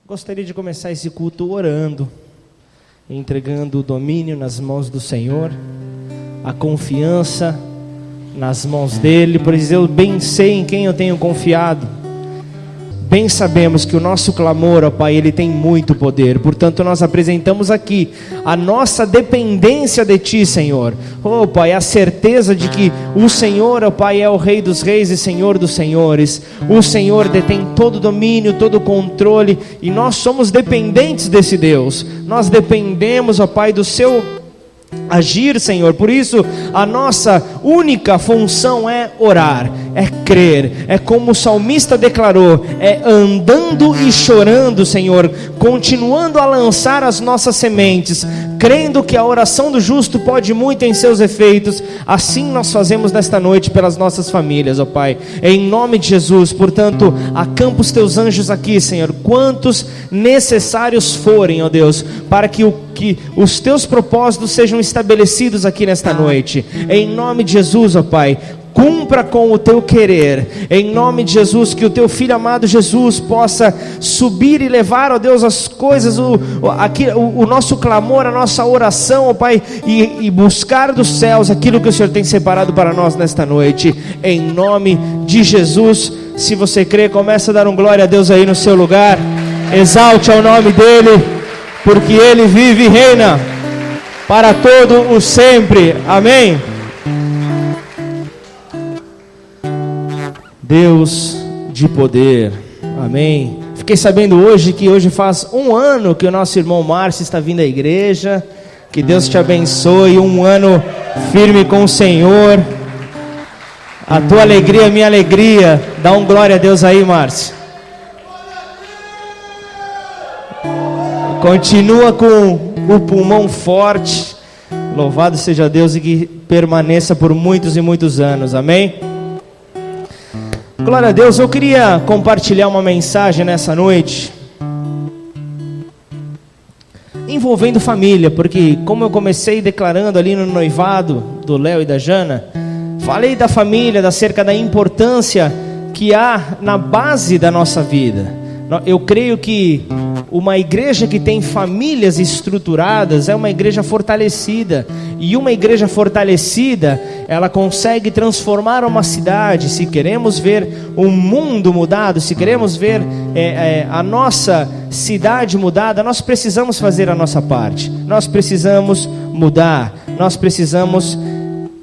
Gostaria de começar esse culto orando, entregando o domínio nas mãos do Senhor, a confiança nas mãos dEle, pois eu bem sei em quem eu tenho confiado. Bem sabemos que o nosso clamor, ó Pai, ele tem muito poder. Portanto, nós apresentamos aqui a nossa dependência de Ti, Senhor. Ó Pai, a certeza de que o Senhor, ó Pai, é o Rei dos Reis e Senhor dos Senhores. O Senhor detém todo o domínio, todo o controle, e nós somos dependentes desse Deus. Nós dependemos, ó Pai, do Seu agir, Senhor. Por isso a nossa única função é orar, é crer, é como o salmista declarou, é andando e chorando, Senhor, continuando a lançar as nossas sementes, crendo que a oração do justo pode muito em seus efeitos. Assim nós fazemos nesta noite pelas nossas famílias, ó Pai, em nome de Jesus. Portanto, acampa os Teus anjos aqui, Senhor, quantos necessários forem, ó Deus, para que os Teus propósitos sejam estabelecidos aqui nesta noite, em nome de Jesus, ó Pai. Cumpra com o Teu querer, em nome de Jesus, que o Teu Filho amado Jesus possa subir e levar, ó Deus, as coisas, o nosso clamor, a nossa oração, ó Pai, e buscar dos céus aquilo que o Senhor tem separado para nós nesta noite, em nome de Jesus. Se você crê, começa a dar glória a Deus aí no seu lugar, exalte ao nome dEle, porque Ele vive e reina para todo o sempre, amém. Deus de poder, amém. Fiquei sabendo hoje que hoje faz 1 ano que o nosso irmão Márcio está vindo à igreja. Que Deus te abençoe, 1 ano firme com o Senhor. A tua alegria é minha alegria. Dá glória a Deus aí, Márcio. Continua com o pulmão forte. Louvado seja Deus, e que permaneça por muitos e muitos anos, amém. Glória a Deus. Eu queria compartilhar uma mensagem nessa noite envolvendo família, porque como eu comecei declarando ali no noivado do Léo e da Jana, falei da família, acerca da importância que há na base da nossa vida. Eu creio que uma igreja que tem famílias estruturadas é uma igreja fortalecida, e uma igreja fortalecida, ela consegue transformar uma cidade. Se queremos ver o mundo mudado, se queremos ver a nossa cidade mudada, nós precisamos fazer a nossa parte, nós precisamos mudar, nós precisamos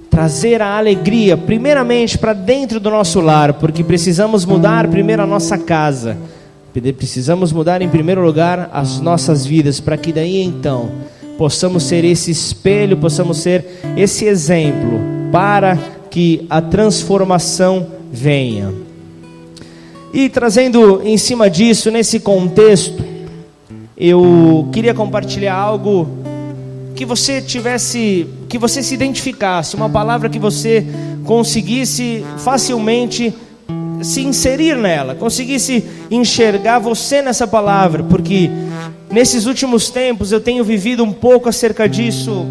trazer a alegria primeiramente para dentro do nosso lar, porque precisamos mudar primeiro a nossa casa. Precisamos mudar em primeiro lugar as nossas vidas, para que daí então possamos ser esse espelho, possamos ser esse exemplo, para que a transformação venha. E trazendo em cima disso, nesse contexto, eu queria compartilhar algo que você se identificasse, uma palavra que você conseguisse facilmente se inserir nela, conseguisse enxergar você nessa palavra, porque nesses últimos tempos eu tenho vivido um pouco acerca disso.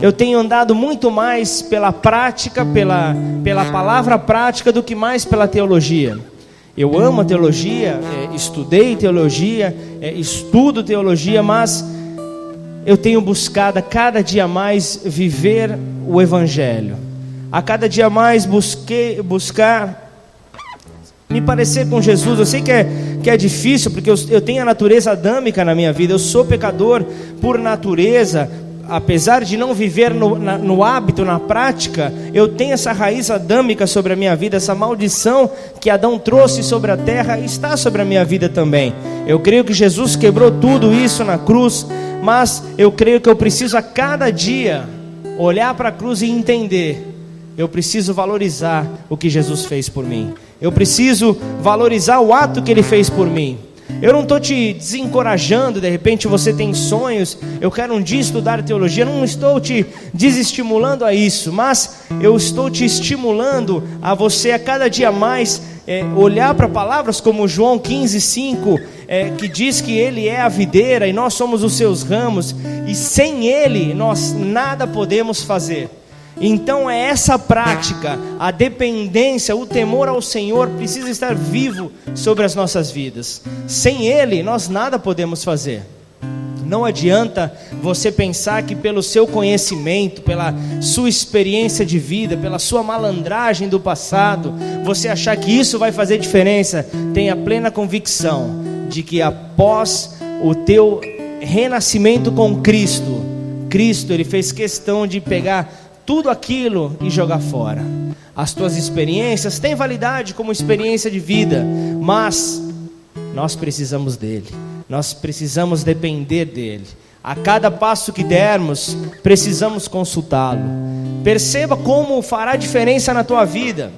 Eu tenho andado muito mais pela prática, pela palavra prática, do que mais pela teologia. Eu amo a teologia, estudei teologia, estudo teologia, mas eu tenho buscado a cada dia mais viver o Evangelho. A cada dia mais buscar me parecer com Jesus. Eu sei que é difícil, porque eu tenho a natureza adâmica na minha vida. Eu sou pecador por natureza. Apesar de não viver no hábito, na prática, eu tenho essa raiz adâmica sobre a minha vida. Essa maldição que Adão trouxe sobre a terra está sobre a minha vida também. Eu creio que Jesus quebrou tudo isso na cruz, mas eu creio que eu preciso a cada dia olhar para a cruz e entender: eu preciso valorizar o que Jesus fez por mim. Eu preciso valorizar o ato que Ele fez por mim. Eu não estou te desencorajando. De repente você tem sonhos, eu quero um dia estudar teologia. Não estou te desestimulando a isso, mas eu estou te estimulando a você a cada dia mais olhar para palavras como João 15:5, que diz que Ele é a videira e nós somos os seus ramos, e sem Ele nós nada podemos fazer. Então é essa prática, a dependência, o temor ao Senhor precisa estar vivo sobre as nossas vidas. Sem Ele nós nada podemos fazer. Não adianta você pensar que pelo seu conhecimento, pela sua experiência de vida, pela sua malandragem do passado, você achar que isso vai fazer diferença. Tenha plena convicção de que após o teu renascimento com Cristo, Ele fez questão de pegar tudo aquilo e jogar fora. As tuas experiências têm validade como experiência de vida, mas nós precisamos dele, nós precisamos depender dele. A cada passo que dermos, precisamos consultá-lo. Perceba como fará diferença na tua vida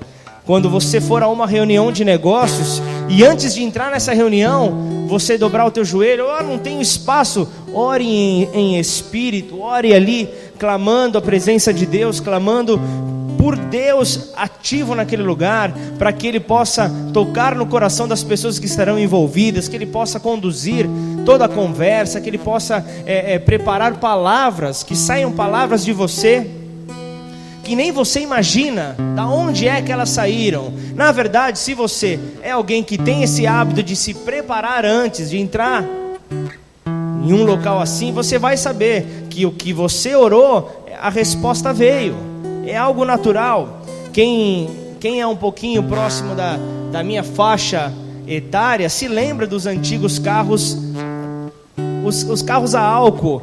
quando você for a uma reunião de negócios e antes de entrar nessa reunião, você dobrar o teu joelho. Não tenho espaço, ore em espírito, ore ali clamando a presença de Deus, clamando por Deus ativo naquele lugar, para que Ele possa tocar no coração das pessoas que estarão envolvidas, que Ele possa conduzir toda a conversa, que Ele possa preparar palavras, que saiam palavras de você que nem você imagina da onde é que elas saíram. Na verdade, se você é alguém que tem esse hábito de se preparar antes de entrar em um local assim, você vai saber que o que você orou, a resposta veio. É algo natural. Quem é um pouquinho próximo da minha faixa etária se lembra dos antigos carros, os carros a álcool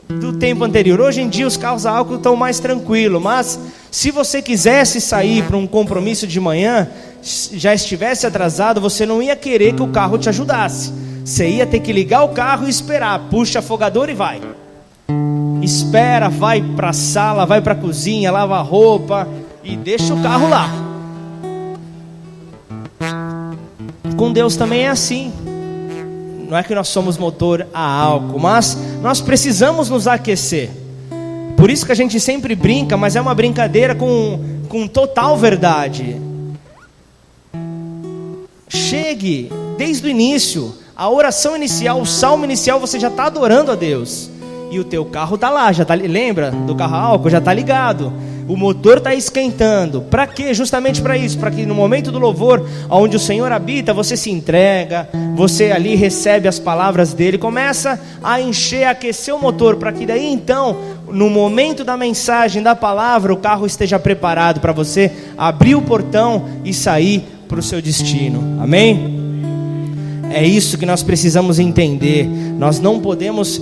do tempo anterior. Hoje em dia os carros a álcool estão mais tranquilos, mas se você quisesse sair para um compromisso de manhã, já estivesse atrasado, você não ia querer que o carro te ajudasse. Você ia ter que ligar o carro e esperar, puxa afogador e vai. Espera, vai para a sala, vai para a cozinha, lava a roupa e deixa o carro lá. Com Deus também é assim. Não é que nós somos motor a álcool, mas nós precisamos nos aquecer. Por isso que a gente sempre brinca, mas é uma brincadeira com total verdade. Chegue desde o início, a oração inicial, o salmo inicial, você já está adorando a Deus. E o teu carro está lá, já tá, lembra do carro a álcool? Já está ligado. O motor está esquentando. Para quê? Justamente para isso, para que no momento do louvor, onde o Senhor habita, você se entrega, você ali recebe as palavras dele, começa a encher, a aquecer o motor, para que daí então, no momento da mensagem, da palavra, o carro esteja preparado para você abrir o portão e sair para o seu destino. Amém? É isso que nós precisamos entender. Nós não podemos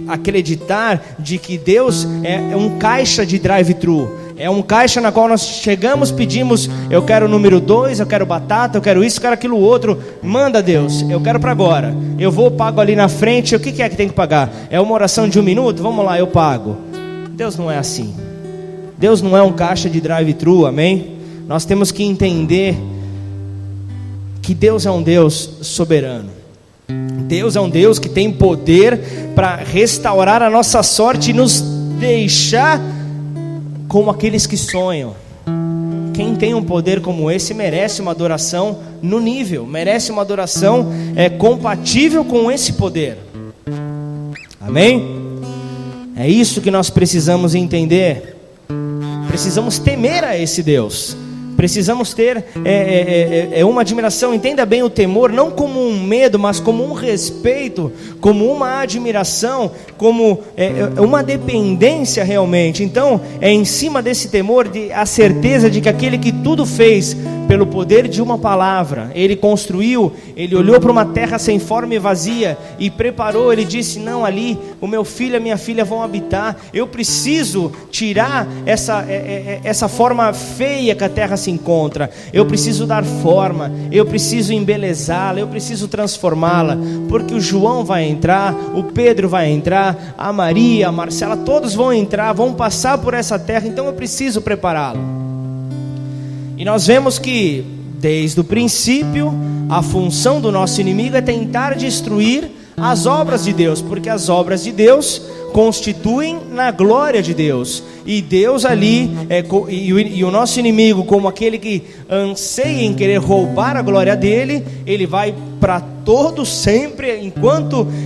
acreditar de que Deus é um caixa de drive-thru. É um caixa na qual nós chegamos, pedimos, eu quero o número 2, eu quero batata, eu quero isso, eu quero aquilo outro. Manda Deus, eu quero para agora. Eu vou, pago ali na frente. O que é que tem que pagar? É uma oração de 1 minuto? Vamos lá, eu pago. Deus não é assim. Deus não é um caixa de drive-thru, amém? Nós temos que entender que Deus é um Deus soberano. Deus é um Deus que tem poder para restaurar a nossa sorte e nos deixar como aqueles que sonham. Quem tem um poder como esse merece uma adoração no nível, merece uma adoração compatível com esse poder. Amém? É isso que nós precisamos entender. Precisamos temer a esse Deus. Precisamos ter uma admiração. Entenda bem o temor, não como um medo, mas como um respeito, como uma admiração, como uma dependência realmente. Então é em cima desse temor a certeza de que aquele que tudo fez pelo poder de uma palavra, ele construiu, ele olhou para uma terra sem forma e vazia e preparou. Ele disse: não, ali o meu filho e a minha filha vão habitar. Eu preciso tirar essa forma feia que a terra se encontra. Eu preciso dar forma, eu preciso embelezá-la, eu preciso transformá-la, porque o João vai entrar, o Pedro vai entrar, a Maria, a Marcela, todos vão entrar, vão passar por essa terra. Então eu preciso prepará-lo. E nós vemos que desde o princípio a função do nosso inimigo é tentar destruir as obras de Deus, porque as obras de Deus constituem na glória de Deus. E Deus ali, e o nosso inimigo, como aquele que anseia em querer roubar a glória dele, ele vai para todo sempre,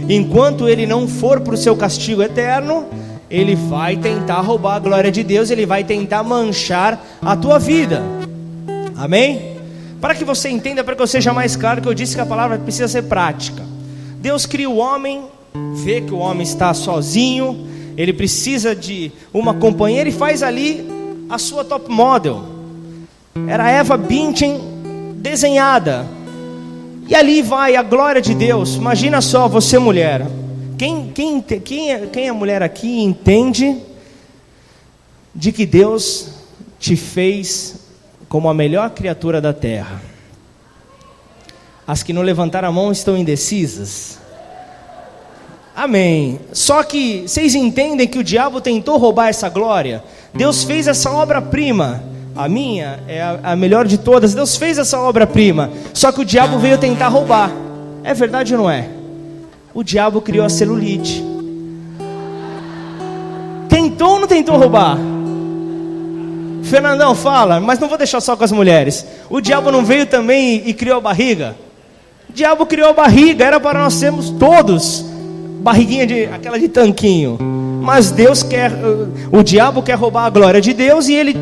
enquanto ele não for para o seu castigo eterno, ele vai tentar roubar a glória de Deus, ele vai tentar manchar a tua vida. Amém? Para que você entenda, para que eu seja mais claro, que eu disse que a palavra precisa ser prática. Deus cria o homem, vê que o homem está sozinho, ele precisa de uma companheira e faz ali a sua top model. Era Eva Binchen desenhada. E ali vai a glória de Deus. Imagina só, você mulher. Quem é mulher aqui entende de que Deus te fez como a melhor criatura da terra? As que não levantaram a mão estão indecisas. Amém. Só que vocês entendem que o diabo tentou roubar essa glória? Deus fez essa obra-prima. A minha é a melhor de todas. Deus fez essa obra-prima. Só que o diabo veio tentar roubar. É verdade ou não é? O diabo criou a celulite. Tentou ou não tentou roubar? Fernandão, fala, mas não vou deixar só com as mulheres. O diabo não veio também e criou a barriga? O diabo criou a barriga, era para nós sermos todos barriguinha aquela de tanquinho. Mas Deus quer, o diabo quer roubar a glória de Deus e ele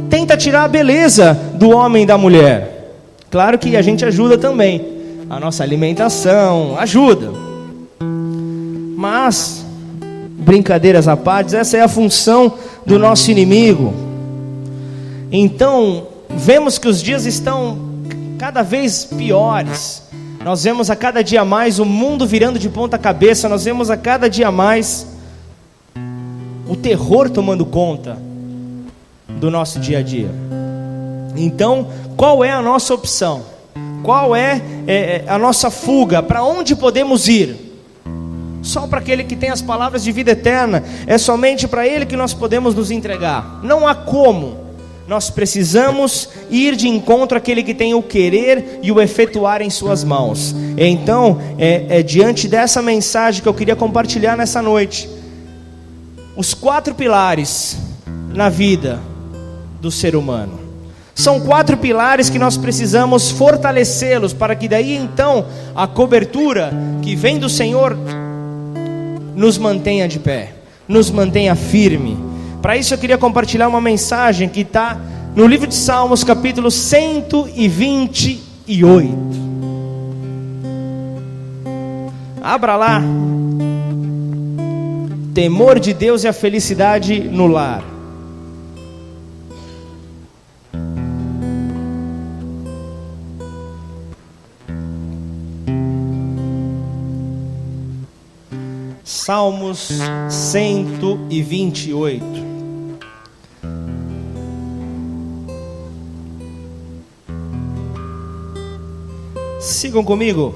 tenta tirar a beleza do homem e da mulher. Claro que a gente ajuda também, a nossa alimentação ajuda. Mas, brincadeiras à parte, essa é a função do nosso inimigo. Então, vemos que os dias estão cada vez piores. Nós vemos a cada dia mais o mundo virando de ponta cabeça. Nós vemos a cada dia mais o terror tomando conta do nosso dia a dia. Então, qual é a nossa opção? Qual é a nossa fuga? Para onde podemos ir? Só para aquele que tem as palavras de vida eterna. É somente para Ele que nós podemos nos entregar. Não há como. Nós precisamos ir de encontro àquele que tem o querer e o efetuar em suas mãos. Então, diante dessa mensagem que eu queria compartilhar nessa noite, os 4 pilares na vida do ser humano. São 4 pilares que nós precisamos fortalecê-los, para que daí então a cobertura que vem do Senhor nos mantenha de pé, nos mantenha firme. Para isso eu queria compartilhar uma mensagem que está no livro de Salmos, capítulo 128. Abra lá. Temor de Deus e a felicidade no lar. Salmos 128. Sigam comigo.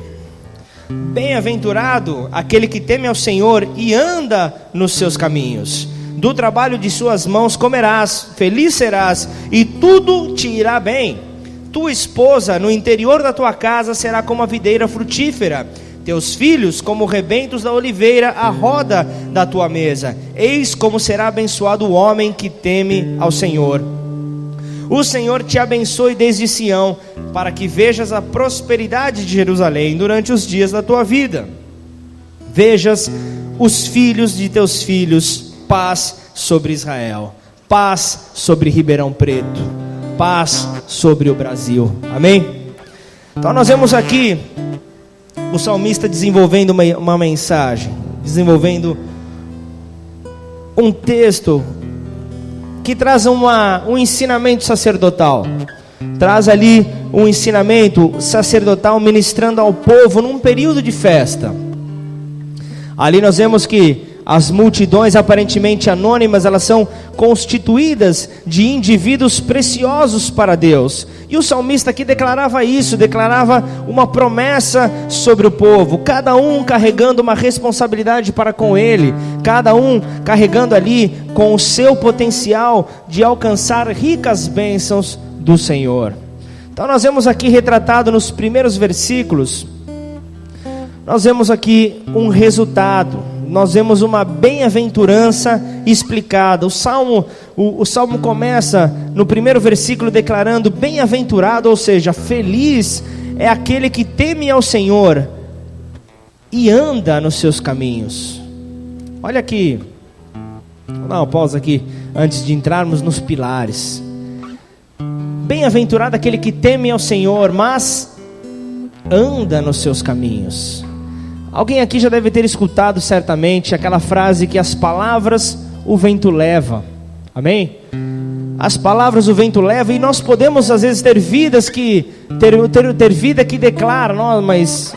Bem-aventurado aquele que teme ao Senhor e anda nos seus caminhos. Do trabalho de suas mãos comerás, feliz serás, e tudo te irá bem. Tua esposa no interior da tua casa será como a videira frutífera, teus filhos como rebentos da oliveira à roda da tua mesa. Eis como será abençoado o homem que teme ao Senhor. O Senhor te abençoe desde Sião, para que vejas a prosperidade de Jerusalém durante os dias da tua vida. Vejas os filhos de teus filhos, paz sobre Israel, paz sobre Ribeirão Preto, paz sobre o Brasil. Amém? Então nós vemos aqui o salmista desenvolvendo uma mensagem, desenvolvendo um texto que traz um ensinamento sacerdotal. Traz ali um ensinamento sacerdotal ministrando ao povo num período de festa. Ali nós vemos que as multidões aparentemente anônimas, elas são constituídas de indivíduos preciosos para Deus. E o salmista aqui declarava isso, declarava uma promessa sobre o povo, cada um carregando uma responsabilidade para com ele, cada um carregando ali com o seu potencial de alcançar ricas bênçãos do Senhor. Então nós vemos aqui retratado nos primeiros versículos, nós vemos aqui um resultado, nós vemos uma bem-aventurança explicada. O salmo começa no primeiro versículo declarando bem-aventurado, ou seja, feliz é aquele que teme ao Senhor e anda nos seus caminhos. Olha aqui, Vou dar uma pausa aqui antes de entrarmos nos pilares. Bem-aventurado aquele que teme ao Senhor, mas anda nos seus caminhos. Alguém aqui já deve ter escutado certamente aquela frase que as palavras o vento leva. Amém? As palavras o vento leva, e nós podemos às vezes ter vidas que ter vida que declara: não, mas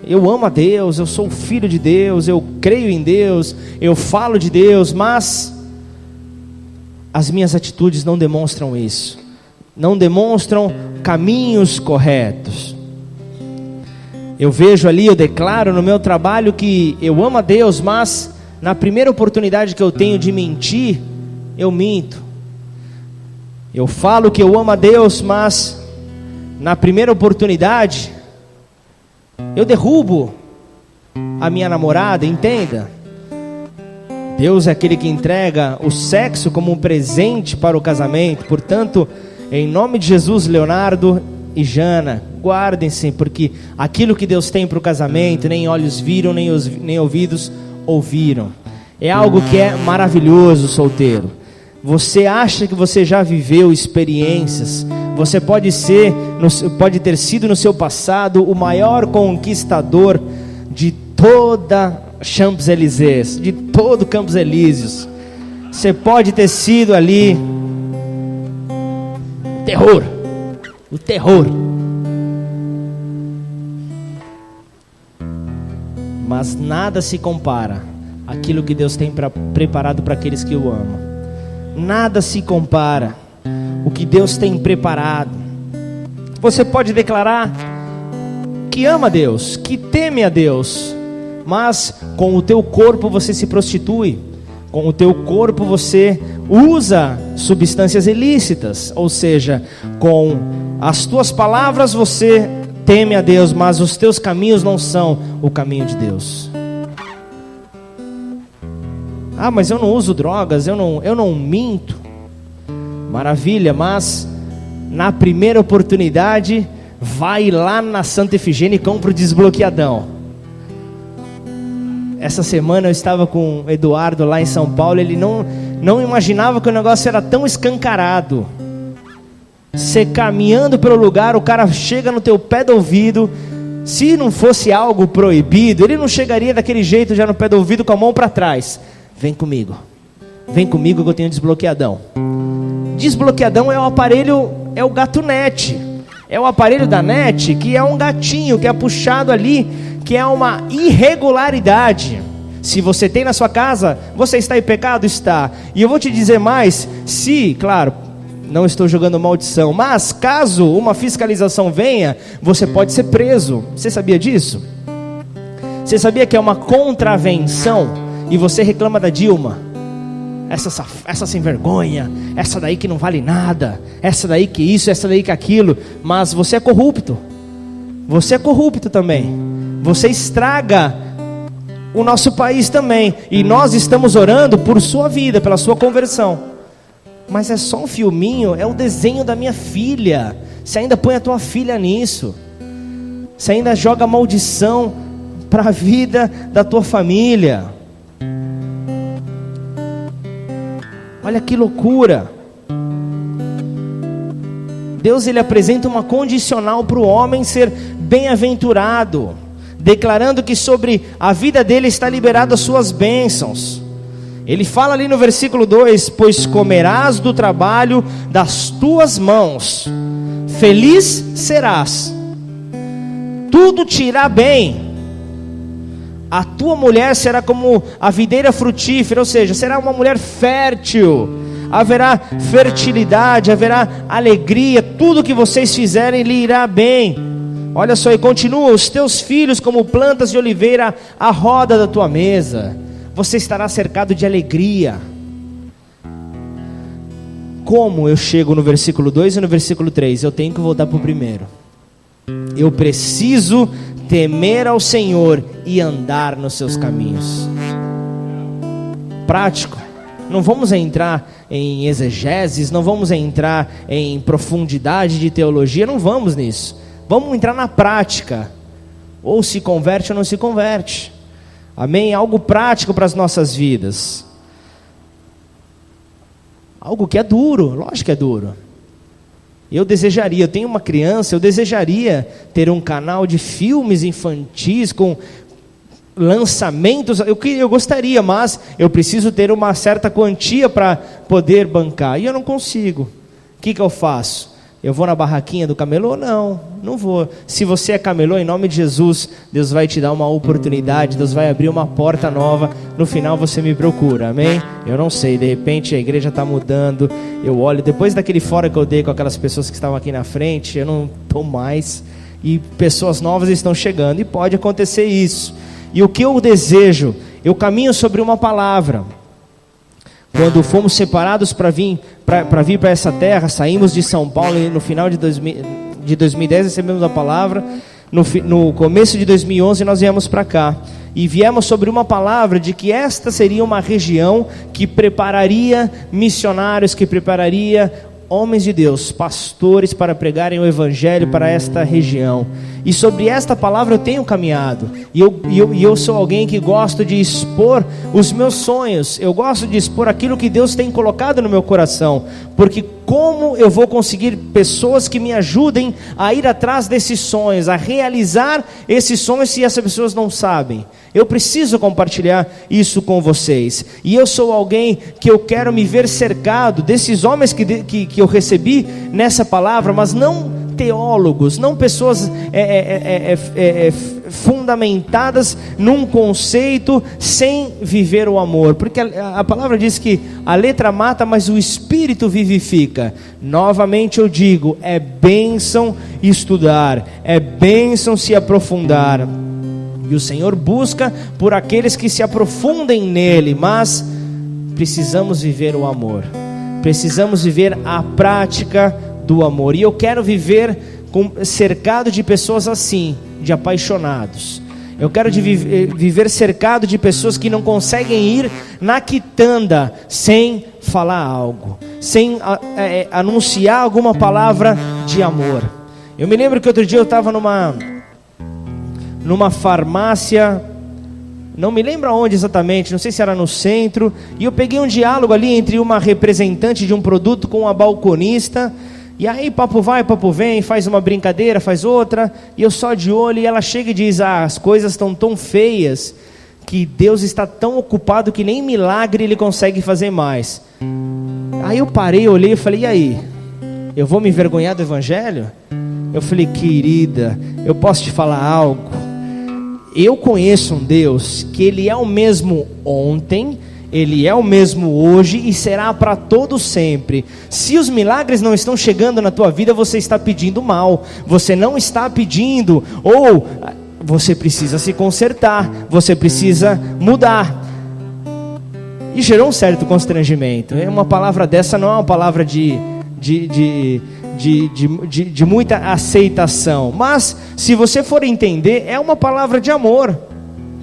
eu amo a Deus, eu sou filho de Deus, eu creio em Deus, eu falo de Deus, mas as minhas atitudes não demonstram isso, não demonstram caminhos corretos. Eu vejo ali, eu declaro no meu trabalho que eu amo a Deus, mas na primeira oportunidade que eu tenho de mentir, eu minto. Eu falo que eu amo a Deus, mas na primeira oportunidade eu derrubo a minha namorada. Entenda, Deus é aquele que entrega o sexo como um presente para o casamento. Portanto, em nome de Jesus, Leonardo e Jana, guardem-se, porque aquilo que Deus tem para o casamento, nem olhos viram, nem ouvidos ouviram. É algo que é maravilhoso, solteiro. Você acha que você já viveu experiências? Você pode ter sido no seu passado o maior conquistador de toda Champs-Élysées, de todo Campos Elíseos. Você pode ter sido ali o terror. Mas nada se compara àquilo que Deus tem preparado para aqueles que o amam. Nada se compara o que Deus tem preparado. Você pode declarar que ama a Deus, que teme a Deus, mas com o teu corpo você se prostitui, com o teu corpo você usa substâncias ilícitas, ou seja, com as tuas palavras você teme a Deus, mas os teus caminhos não são o caminho de Deus. Ah, mas eu não uso drogas, eu não minto. Maravilha, mas na primeira oportunidade, vai lá na Santa Efigênia e compra o desbloqueadão. Essa semana eu estava com o Eduardo lá em São Paulo, ele não imaginava que o negócio era tão escancarado. Você caminhando pelo lugar, o cara chega no teu pé do ouvido. Se não fosse algo proibido, ele não chegaria daquele jeito já no pé do ouvido com a mão para trás. Vem comigo que eu tenho desbloqueadão. Desbloqueadão é o aparelho, é o gato net. É o aparelho da net que é um gatinho que é puxado ali, que é uma irregularidade. Se você tem na sua casa, você está em pecado? Está. E eu vou te dizer mais, claro, não estou jogando maldição, mas caso uma fiscalização venha, você pode ser preso. Você sabia disso? Você sabia que é uma contravenção? E você reclama da Dilma, essa sem vergonha, essa daí que não vale nada, essa daí que isso, essa daí que aquilo, mas você é corrupto também, você estraga o nosso país também, e nós estamos orando por sua vida, pela sua conversão, mas é só um filminho, é o desenho da minha filha. Você ainda põe a tua filha nisso, você ainda joga maldição para a vida da tua família. Olha que loucura. Deus ele apresenta uma condicional para o homem ser bem-aventurado, declarando que sobre a vida dele está liberado as suas bênçãos. Ele fala ali no versículo 2: pois comerás do trabalho das tuas mãos, feliz serás, tudo te irá bem. A tua mulher será como a videira frutífera, ou seja, será uma mulher fértil. Haverá fertilidade, haverá alegria. Tudo que vocês fizerem lhe irá bem. Olha só, e continua: os teus filhos como plantas de oliveira à roda da tua mesa. Você estará cercado de alegria. Como eu chego no versículo 2 e no versículo 3? Eu tenho que voltar para o primeiro. Eu preciso temer ao Senhor e andar nos seus caminhos. Prático. Não vamos entrar em exegeses, não vamos entrar em profundidade de teologia, não vamos nisso. Vamos entrar na prática. Ou se converte ou não se converte. Amém? Algo prático para as nossas vidas. Algo que é duro, lógico que é duro. Eu tenho uma criança, eu desejaria ter um canal de filmes infantis com lançamentos, eu gostaria, mas eu preciso ter uma certa quantia para poder bancar, e eu não consigo. O que eu faço? Eu vou na barraquinha do camelô? Não vou. Se você é camelô, em nome de Jesus, Deus vai te dar uma oportunidade, Deus vai abrir uma porta nova, no final você me procura, amém? Eu não sei, de repente a igreja está mudando, eu olho, depois daquele fora que eu dei com aquelas pessoas que estavam aqui na frente, eu não estou mais, e pessoas novas estão chegando, e pode acontecer isso. E o que eu desejo, eu caminho sobre uma palavra. Quando fomos separados para vir para essa terra, saímos de São Paulo e no final de 2010 recebemos a palavra. No começo de 2011 nós viemos para cá. E viemos sobre uma palavra de que esta seria uma região que prepararia missionários, que prepararia homens de Deus, pastores para pregarem o evangelho para esta região. E sobre esta palavra eu tenho caminhado, e eu sou alguém que gosto de expor os meus sonhos, eu gosto de expor aquilo que Deus tem colocado no meu coração, porque como eu vou conseguir pessoas que me ajudem a ir atrás desses sonhos, a realizar esses sonhos, se essas pessoas não sabem? Eu preciso compartilhar isso com vocês, e eu sou alguém que eu quero me ver cercado desses homens que eu recebi nessa palavra, mas não teólogos, não pessoas fundamentadas num conceito sem viver o amor, porque a palavra diz que a letra mata, mas o Espírito vivifica. Novamente eu digo, é bênção estudar, é bênção se aprofundar, e o Senhor busca por aqueles que se aprofundem nele, mas precisamos viver o amor, precisamos viver a prática do amor, e eu quero viver cercado de pessoas assim, de apaixonados. Eu quero viver cercado de pessoas que não conseguem ir na quitanda sem falar algo, sem anunciar alguma palavra de amor. Eu me lembro que outro dia eu estava numa farmácia, não me lembro aonde exatamente, não sei se era no centro, e eu peguei um diálogo ali entre uma representante de um produto com uma balconista. E aí papo vai, papo vem, faz uma brincadeira, faz outra, e eu só de olho, e ela chega e diz: as coisas estão tão feias, que Deus está tão ocupado que nem milagre Ele consegue fazer mais. Aí eu parei, olhei e falei: e aí? Eu vou me envergonhar do Evangelho? Eu falei: querida, eu posso te falar algo? Eu conheço um Deus que Ele é o mesmo ontem, Ele é o mesmo hoje e será para todo sempre. Se os milagres não estão chegando na tua vida, você está pedindo mal, você não está pedindo, ou você precisa se consertar, você precisa mudar. E gerou um certo constrangimento. Uma palavra dessa não é uma palavra de muita aceitação, mas se você for entender, é uma palavra de amor.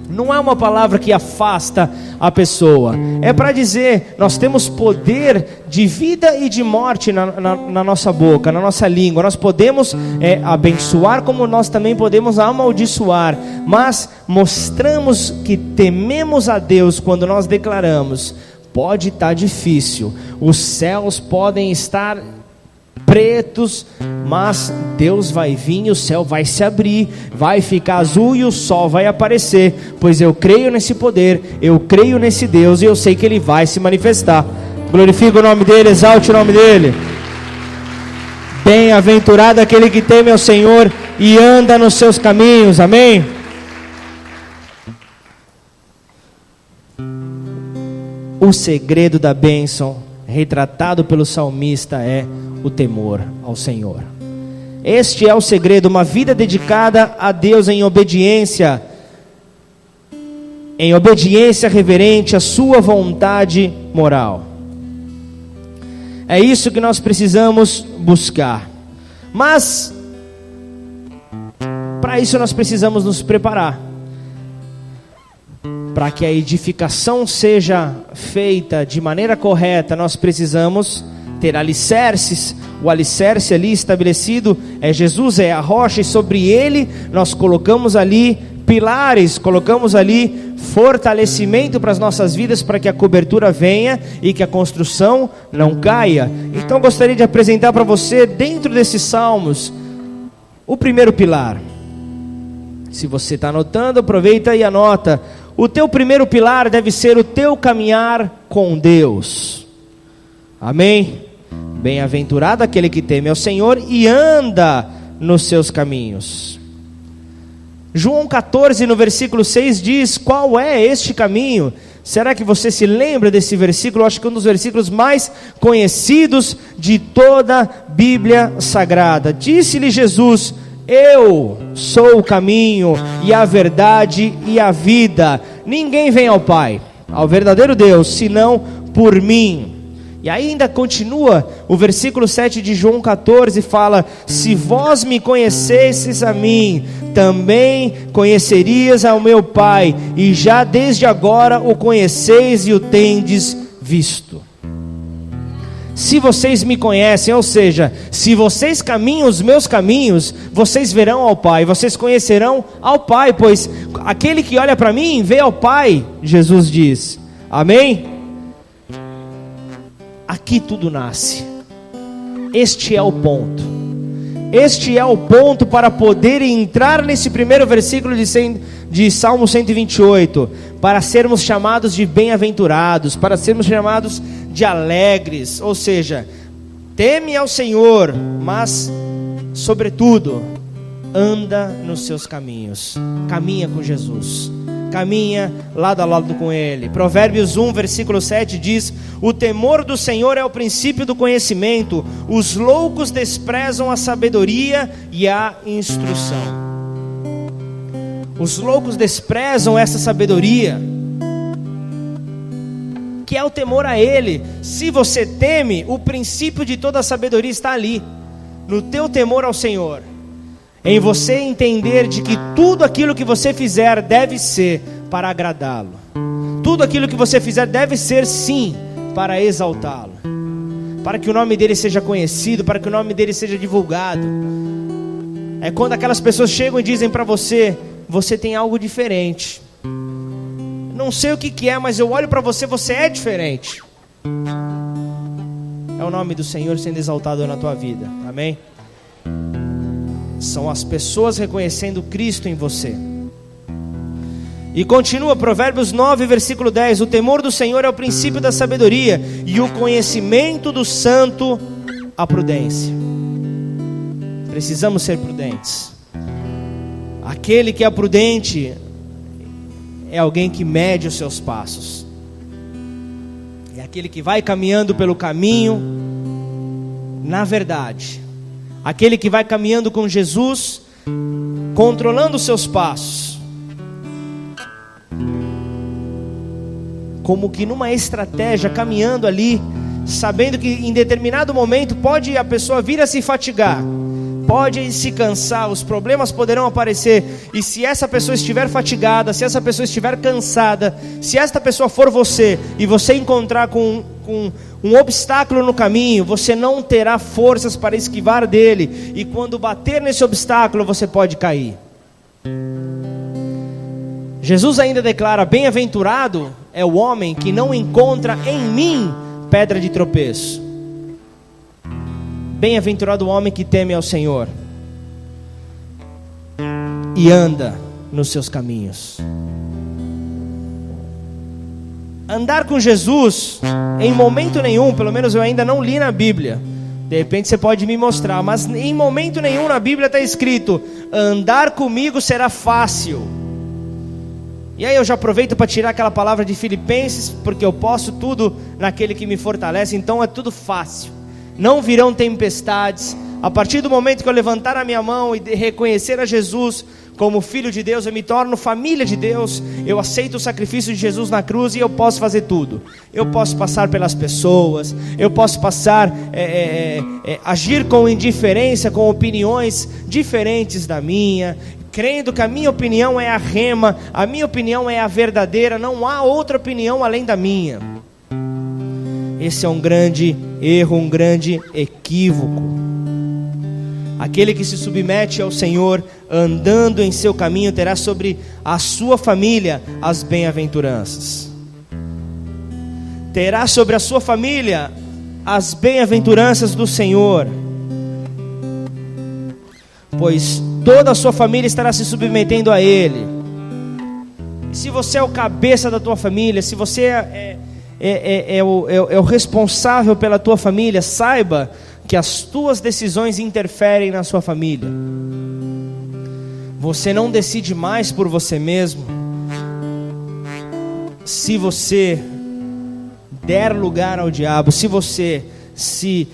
Não é uma palavra que afasta a pessoa. É para dizer, nós temos poder de vida e de morte na nossa boca, na nossa língua. Nós podemos abençoar, como nós também podemos amaldiçoar. Mas mostramos que tememos a Deus quando nós declaramos: pode estar difícil, os céus podem estar pretos, mas Deus vai vir e o céu vai se abrir, vai ficar azul e o sol vai aparecer, pois eu creio nesse poder, eu creio nesse Deus e eu sei que Ele vai se manifestar. Glorifica o nome dEle, exalte o nome dEle. Bem-aventurado aquele que teme ao Senhor e anda nos seus caminhos, amém? O segredo da bênção, retratado pelo salmista, é o temor ao Senhor. Este é o segredo, uma vida dedicada a Deus em obediência reverente à sua vontade moral. É isso que nós precisamos buscar. Mas para isso nós precisamos nos preparar. Para que a edificação seja feita de maneira correta, nós precisamos ter alicerces. O alicerce ali estabelecido é Jesus, é a rocha, e sobre ele nós colocamos ali pilares, colocamos ali fortalecimento para as nossas vidas, para que a cobertura venha e que a construção não caia. Então gostaria de apresentar para você, dentro desses salmos, o primeiro pilar. Se você está anotando, aproveita e anota. O teu primeiro pilar deve ser o teu caminhar com Deus. Amém? Bem-aventurado aquele que teme ao Senhor e anda nos seus caminhos. João 14, no versículo 6 diz: qual é este caminho? Será que você se lembra desse versículo? Eu acho que é um dos versículos mais conhecidos de toda a Bíblia Sagrada. Disse-lhe Jesus: eu sou o caminho e a verdade e a vida. Ninguém vem ao Pai, ao verdadeiro Deus, senão por mim. E ainda continua o versículo 7 de João 14, fala: se vós me conhecesseis a mim, também conhecerias ao meu Pai, e já desde agora o conheceis e o tendes visto. Se vocês me conhecem, ou seja, se vocês caminham os meus caminhos, vocês verão ao Pai, vocês conhecerão ao Pai, pois aquele que olha para mim vê ao Pai, Jesus diz. Amém? Aqui tudo nasce. Este é o ponto. Este é o ponto para poder entrar nesse primeiro versículo de Salmo 128, para sermos chamados de bem-aventurados, para sermos chamados de alegres, ou seja, teme ao Senhor, mas, sobretudo, anda nos seus caminhos, caminha com Jesus, caminha lado a lado com Ele. Provérbios 1, versículo 7 diz: o temor do Senhor é o princípio do conhecimento, os loucos desprezam a sabedoria e a instrução. Os loucos desprezam essa sabedoria, que é o temor a Ele. Se você teme, o princípio de toda a sabedoria está ali, no teu temor ao Senhor, em você entender de que tudo aquilo que você fizer deve ser para agradá-lo, tudo aquilo que você fizer deve ser sim para exaltá-lo, para que o nome dele seja conhecido, para que o nome dele seja divulgado. É quando aquelas pessoas chegam e dizem para você: você tem algo diferente, não sei o que é, mas eu olho para você, você é diferente. É o nome do Senhor sendo exaltado na tua vida. Amém? São as pessoas reconhecendo Cristo em você. E continua Provérbios 9, versículo 10: o temor do Senhor é o princípio da sabedoria, e o conhecimento do santo a prudência. Precisamos ser prudentes. Aquele que é prudente é alguém que mede os seus passos, é aquele que vai caminhando pelo caminho na verdade, aquele que vai caminhando com Jesus, controlando os seus passos, como que numa estratégia, caminhando ali, sabendo que em determinado momento pode a pessoa vir a se fatigar, pode se cansar, os problemas poderão aparecer, e se essa pessoa estiver fatigada, se essa pessoa estiver cansada, se esta pessoa for você, e você encontrar com um obstáculo no caminho, você não terá forças para esquivar dele, e quando bater nesse obstáculo, você pode cair. Jesus ainda declara: bem-aventurado é o homem que não encontra em mim pedra de tropeço. Bem-aventurado o homem que teme ao Senhor e anda nos seus caminhos. Andar com Jesus, em momento nenhum, pelo menos eu ainda não li na Bíblia, de repente você pode me mostrar, mas em momento nenhum na Bíblia está escrito: andar comigo será fácil. E aí eu já aproveito para tirar aquela palavra de Filipenses, porque eu posso tudo naquele que me fortalece, então é tudo fácil. Não virão tempestades. A partir do momento que eu levantar a minha mão e reconhecer a Jesus como Filho de Deus, eu me torno família de Deus. Eu aceito o sacrifício de Jesus na cruz e eu posso fazer tudo. Eu posso passar pelas pessoas, eu posso passar, agir com indiferença, com opiniões diferentes da minha, crendo que a minha opinião é a rema, a minha opinião é a verdadeira, não há outra opinião além da minha. Esse é um grande erro, um grande equívoco. Aquele que se submete ao Senhor, andando em seu caminho, terá sobre a sua família as bem-aventuranças. Terá sobre a sua família as bem-aventuranças do Senhor, pois toda a sua família estará se submetendo a Ele. Se você é o cabeça da tua família, se você é o responsável pela tua família, saiba que as tuas decisões interferem na sua família. Você não decide mais por você mesmo. Se você der lugar ao diabo, se você se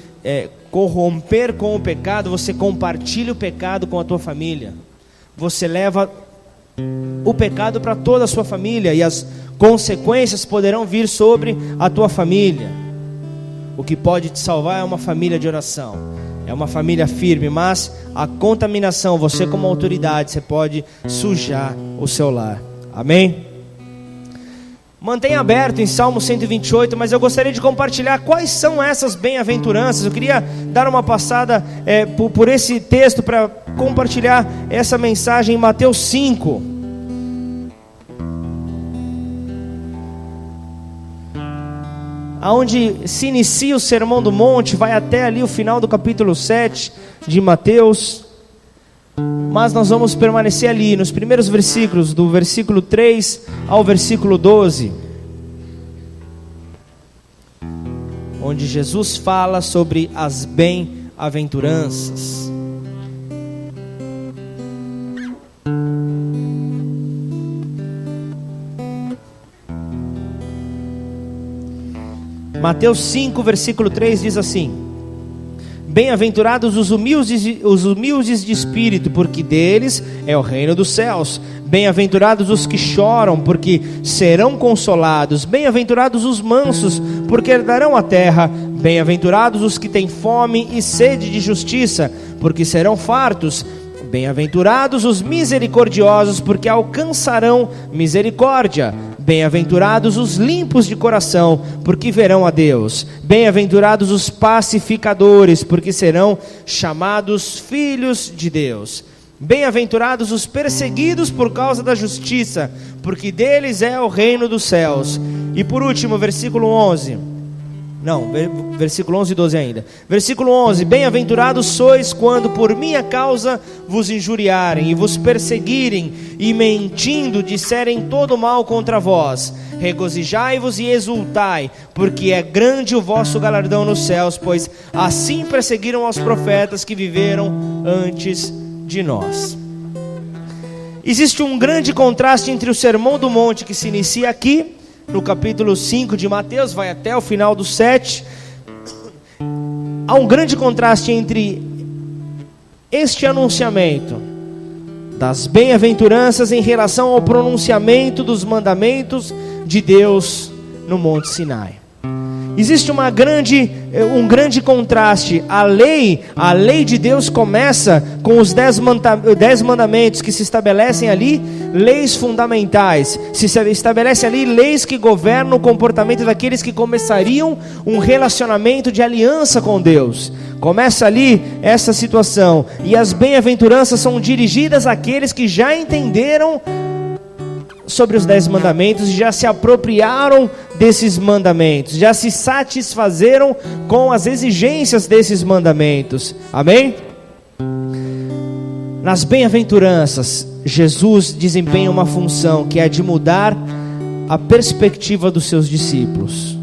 corromper com o pecado, você compartilha o pecado com a tua família. Você leva o pecado para toda a sua família, e as consequências poderão vir sobre a tua família. O que pode te salvar é uma família de oração, é uma família firme, mas a contaminação, você como autoridade, você pode sujar o seu lar. Amém? Mantenha aberto em Salmo 128, mas eu gostaria de compartilhar quais são essas bem-aventuranças. Eu queria dar uma passada por esse texto para compartilhar essa mensagem em Mateus 5. Aonde se inicia o Sermão do Monte, vai até ali o final do capítulo 7 de Mateus. Mas nós vamos permanecer ali nos primeiros versículos, do versículo 3 ao versículo 12, onde Jesus fala sobre as bem-aventuranças. Mateus 5, versículo 3 diz assim: Bem-aventurados os humildes de espírito, porque deles é o reino dos céus. Bem-aventurados os que choram, porque serão consolados. Bem-aventurados os mansos, porque herdarão a terra. Bem-aventurados os que têm fome e sede de justiça, porque serão fartos. Bem-aventurados os misericordiosos, porque alcançarão misericórdia. Bem-aventurados os limpos de coração, porque verão a Deus. Bem-aventurados os pacificadores, porque serão chamados filhos de Deus. Bem-aventurados os perseguidos por causa da justiça, porque deles é o reino dos céus. E por último, versículo 11. Versículo 11 e 12 ainda. Versículo 11: Bem-aventurados sois quando por minha causa vos injuriarem e vos perseguirem e mentindo disserem todo mal contra vós. Regozijai-vos e exultai, porque é grande o vosso galardão nos céus, pois assim perseguiram aos profetas que viveram antes de nós. Existe um grande contraste entre o Sermão do Monte, que se inicia aqui no capítulo 5 de Mateus, vai até o final do 7. Há um grande contraste entre este anunciamento das bem-aventuranças em relação ao pronunciamento dos mandamentos de Deus no Monte Sinai. Existe um grande contraste. A lei de Deus começa com os 10 mandamentos que se estabelecem ali, leis fundamentais. Se estabelece ali leis que governam o comportamento daqueles que começariam um relacionamento de aliança com Deus. Começa ali essa situação. E as bem-aventuranças são dirigidas àqueles que já entenderam sobre os 10 mandamentos, já se apropriaram desses mandamentos, já se satisfazeram com as exigências desses mandamentos. Amém? Nas bem-aventuranças, Jesus desempenha uma função que é de mudar a perspectiva dos seus discípulos.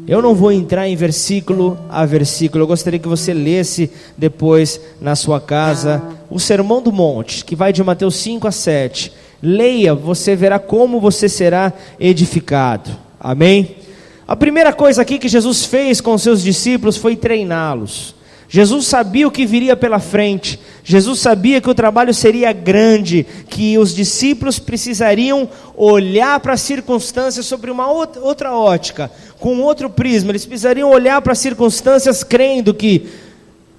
Eu não vou entrar em versículo a versículo, eu gostaria que você lesse depois na sua casa o Sermão do Monte, que vai de Mateus 5 a 7. Leia, você verá como você será edificado. Amém? A primeira coisa aqui que Jesus fez com os seus discípulos foi treiná-los. Jesus sabia o que viria pela frente. Jesus sabia que o trabalho seria grande, que os discípulos precisariam olhar para as circunstâncias sobre uma outra ótica, com outro prisma. Eles precisariam olhar para as circunstâncias crendo que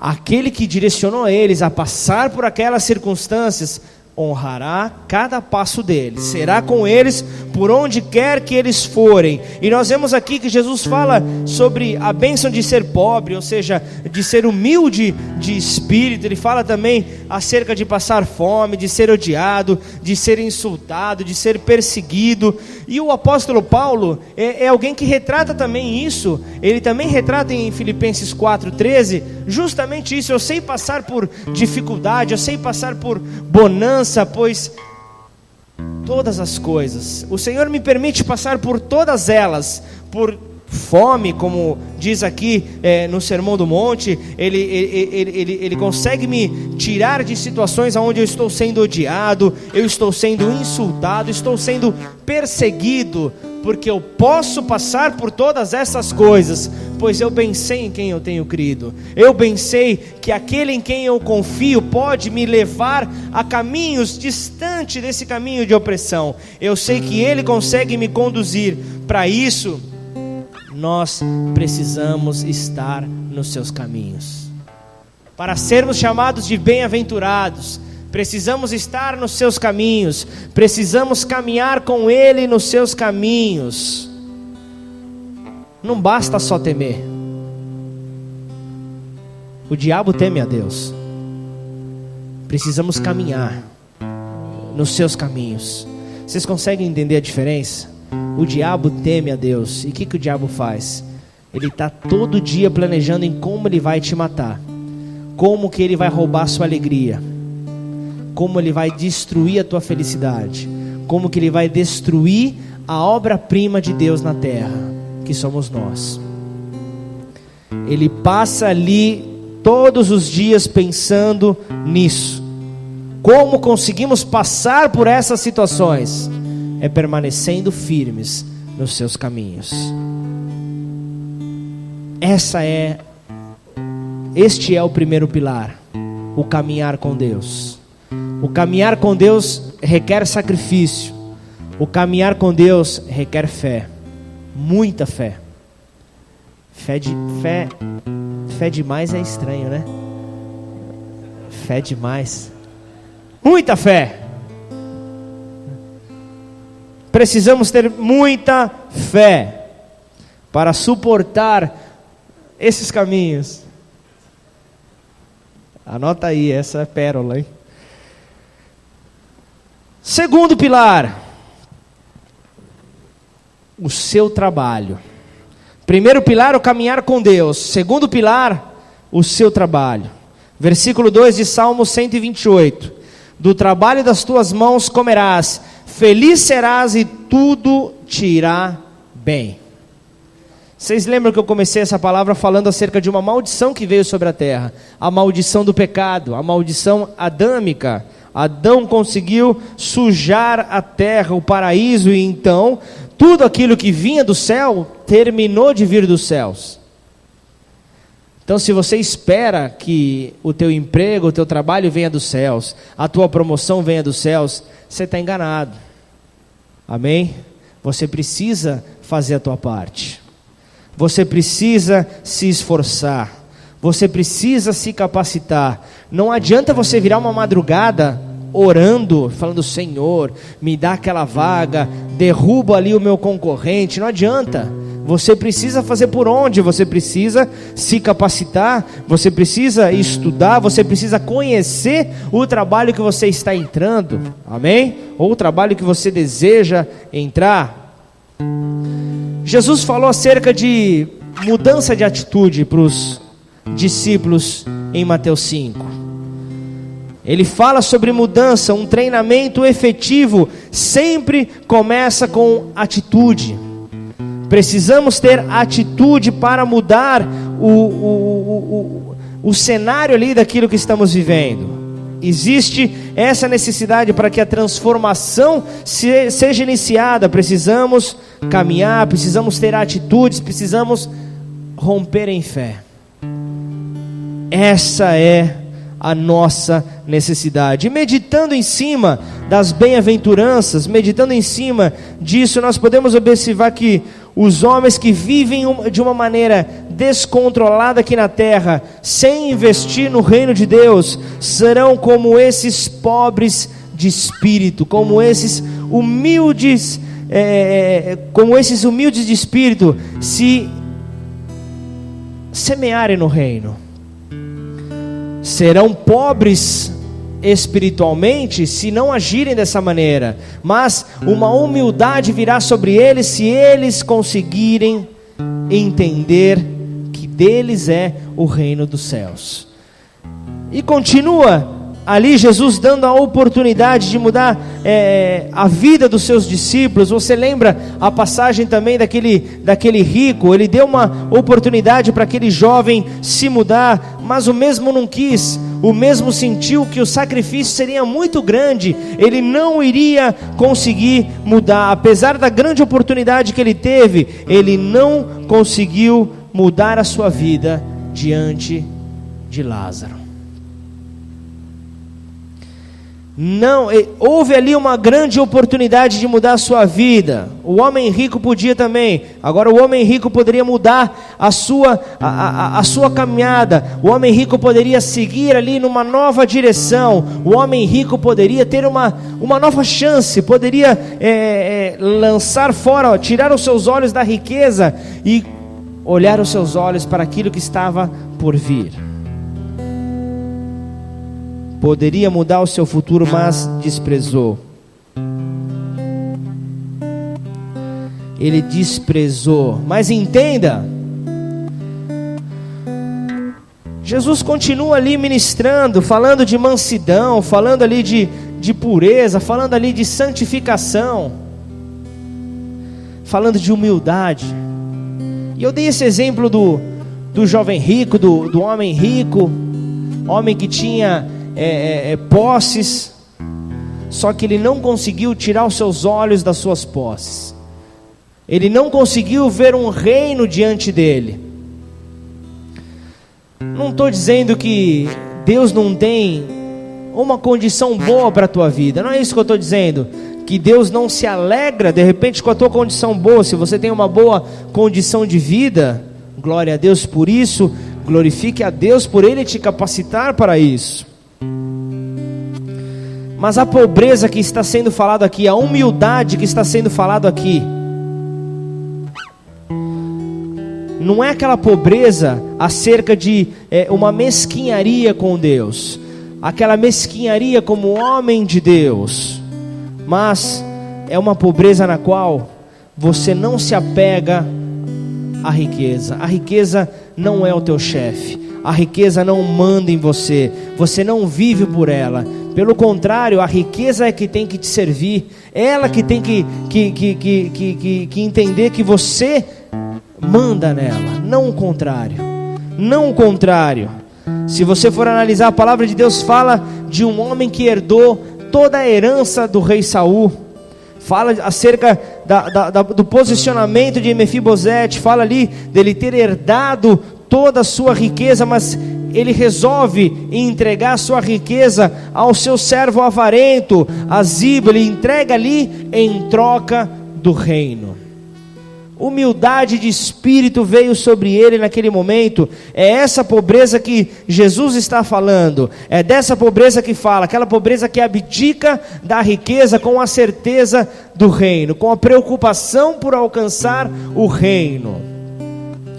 aquele que direcionou eles a passar por aquelas circunstâncias honrará cada passo deles, será com eles por onde quer que eles forem. E nós vemos aqui que Jesus fala sobre a bênção de ser pobre, ou seja, de ser humilde de espírito. Ele fala também acerca de passar fome, de ser odiado, de ser insultado, de ser perseguido. E o apóstolo Paulo é alguém que retrata também isso. Ele também retrata em Filipenses 4:13 justamente isso. Eu sei passar por dificuldade, eu sei passar por bonança, pois todas as coisas, o Senhor me permite passar por todas elas, por fome, como diz aqui no Sermão do Monte. Ele consegue me tirar de situações onde eu estou sendo odiado, eu estou sendo insultado, estou sendo perseguido, porque eu posso passar por todas essas coisas, pois eu bem sei em quem eu tenho crido. Eu bem sei que aquele em quem eu confio pode me levar a caminhos distante desse caminho de opressão. Eu sei que Ele consegue me conduzir. Para isso, nós precisamos estar nos seus caminhos. Para sermos chamados de bem-aventurados, precisamos estar nos seus caminhos, precisamos caminhar com Ele nos seus caminhos. Não basta só temer. O diabo teme a Deus. Precisamos caminhar nos seus caminhos. Vocês conseguem entender a diferença? O diabo teme a Deus. E o que o diabo faz? Ele está todo dia planejando em como ele vai te matar, como que ele vai roubar a sua alegria, como ele vai destruir a tua felicidade, como que ele vai destruir a obra-prima de Deus na terra, que somos nós. Ele passa ali todos os dias pensando nisso. Como conseguimos passar por essas situações? É permanecendo firmes nos seus caminhos. Este é o primeiro pilar, o caminhar com Deus. O caminhar com Deus requer sacrifício. O caminhar com Deus requer fé, muita fé. Fé demais é estranho, né? Fé demais, muita fé. Precisamos ter muita fé para suportar esses caminhos. Anota aí, essa é pérola, hein? Segundo pilar, o seu trabalho. Primeiro pilar, o caminhar com Deus. Segundo pilar, o seu trabalho. Versículo 2 de Salmo 128. Do trabalho das tuas mãos comerás, feliz serás e tudo te irá bem. Vocês lembram que eu comecei essa palavra falando acerca de uma maldição que veio sobre a terra? A maldição do pecado, a maldição adâmica. Adão conseguiu sujar a terra, o paraíso, e então tudo aquilo que vinha do céu terminou de vir dos céus. Então, se você espera que o teu emprego, o teu trabalho venha dos céus, a tua promoção venha dos céus, você está enganado. Amém? Você precisa fazer a tua parte. Você precisa se esforçar. Você precisa se capacitar. Não adianta você virar uma madrugada orando, falando: Senhor, me dá aquela vaga, derruba ali o meu concorrente. Não adianta. Você precisa fazer por onde? Você precisa se capacitar, você precisa estudar, você precisa conhecer o trabalho que você está entrando. Amém? Ou o trabalho que você deseja entrar. Jesus falou acerca de mudança de atitude para os discípulos em Mateus 5. Ele fala sobre mudança. Um treinamento efetivo sempre começa com atitude. Precisamos ter atitude para mudar o cenário ali daquilo que estamos vivendo. Existe essa necessidade para que a transformação seja iniciada. Precisamos caminhar, precisamos ter atitudes, precisamos romper em fé. Essa é a nossa necessidade. E meditando em cima das bem-aventuranças, meditando em cima disso, nós podemos observar que os homens que vivem de uma maneira descontrolada aqui na terra, sem investir no reino de Deus, serão como esses pobres de espírito, como esses humildes como esses humildes de espírito, se semearem no reino. Serão pobres espiritualmente se não agirem dessa maneira, mas uma humildade virá sobre eles se eles conseguirem entender que deles é o reino dos céus. E continua ali Jesus dando a oportunidade de mudar a vida dos seus discípulos. Você lembra a passagem também daquele rico? Ele deu uma oportunidade para aquele jovem se mudar, mas o mesmo não quis. O mesmo sentiu que o sacrifício seria muito grande, ele não iria conseguir mudar. Apesar da grande oportunidade que ele teve, ele não conseguiu mudar a sua vida diante de Lázaro. Não, houve ali uma grande oportunidade de mudar a sua vida. O homem rico podia também. Agora o homem rico poderia mudar a sua caminhada. O homem rico poderia seguir ali numa nova direção. O homem rico poderia ter uma nova chance. Poderia lançar fora, tirar os seus olhos da riqueza e olhar os seus olhos para aquilo que estava por vir. Poderia mudar o seu futuro, mas desprezou. Ele desprezou. Mas entenda, Jesus continua ali ministrando, falando de mansidão, falando ali de pureza, falando ali de santificação, falando de humildade. E eu dei esse exemplo do jovem rico, do homem rico, homem que tinha posses, só que ele não conseguiu tirar os seus olhos das suas posses. Ele não conseguiu ver um reino diante dele. Não estou dizendo que Deus não tem uma condição boa para a tua vida, não é isso que eu estou dizendo. Que Deus não se alegra de repente com a tua condição boa. Se você tem uma boa condição de vida, glória a Deus por isso, glorifique a Deus por Ele te capacitar para isso. Mas a pobreza que está sendo falado aqui, a humildade que está sendo falado aqui, não é aquela pobreza acerca de uma mesquinharia com Deus, aquela mesquinharia como homem de Deus, mas é uma pobreza na qual você não se apega à riqueza. A riqueza não é o teu chefe, a riqueza não manda em você, você não vive por ela. Pelo contrário, a riqueza é que tem que te servir, ela que tem que entender que você manda nela, não o contrário. Não o contrário. Se você for analisar, a palavra de Deus fala de um homem que herdou toda a herança do rei Saul. Fala acerca do posicionamento de Mefibosete, fala ali dele ter herdado toda a sua riqueza, mas ele resolve entregar a sua riqueza ao seu servo avarento, a Ziba. Ele entrega ali em troca do reino. Humildade de espírito veio sobre ele naquele momento. É essa pobreza que Jesus está falando. É dessa pobreza que fala, aquela pobreza que abdica da riqueza com a certeza do reino, com a preocupação por alcançar o reino.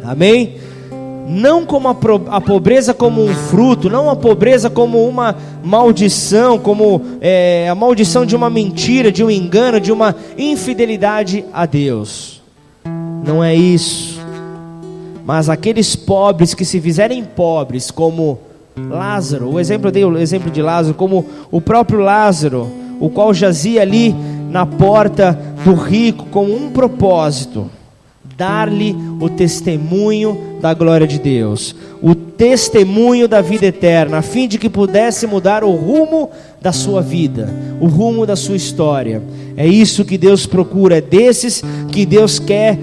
Amém? Não como a pobreza como um fruto, não a pobreza como uma maldição, como a maldição de uma mentira, de um engano, de uma infidelidade a Deus. Não é isso. Mas aqueles pobres que se fizerem pobres, como Lázaro, eu dei o exemplo de Lázaro, como o próprio Lázaro, o qual jazia ali na porta do rico com um propósito: dar-lhe o testemunho da glória de Deus, o testemunho da vida eterna, a fim de que pudesse mudar o rumo da sua vida, o rumo da sua história. É isso que Deus procura, é desses que Deus quer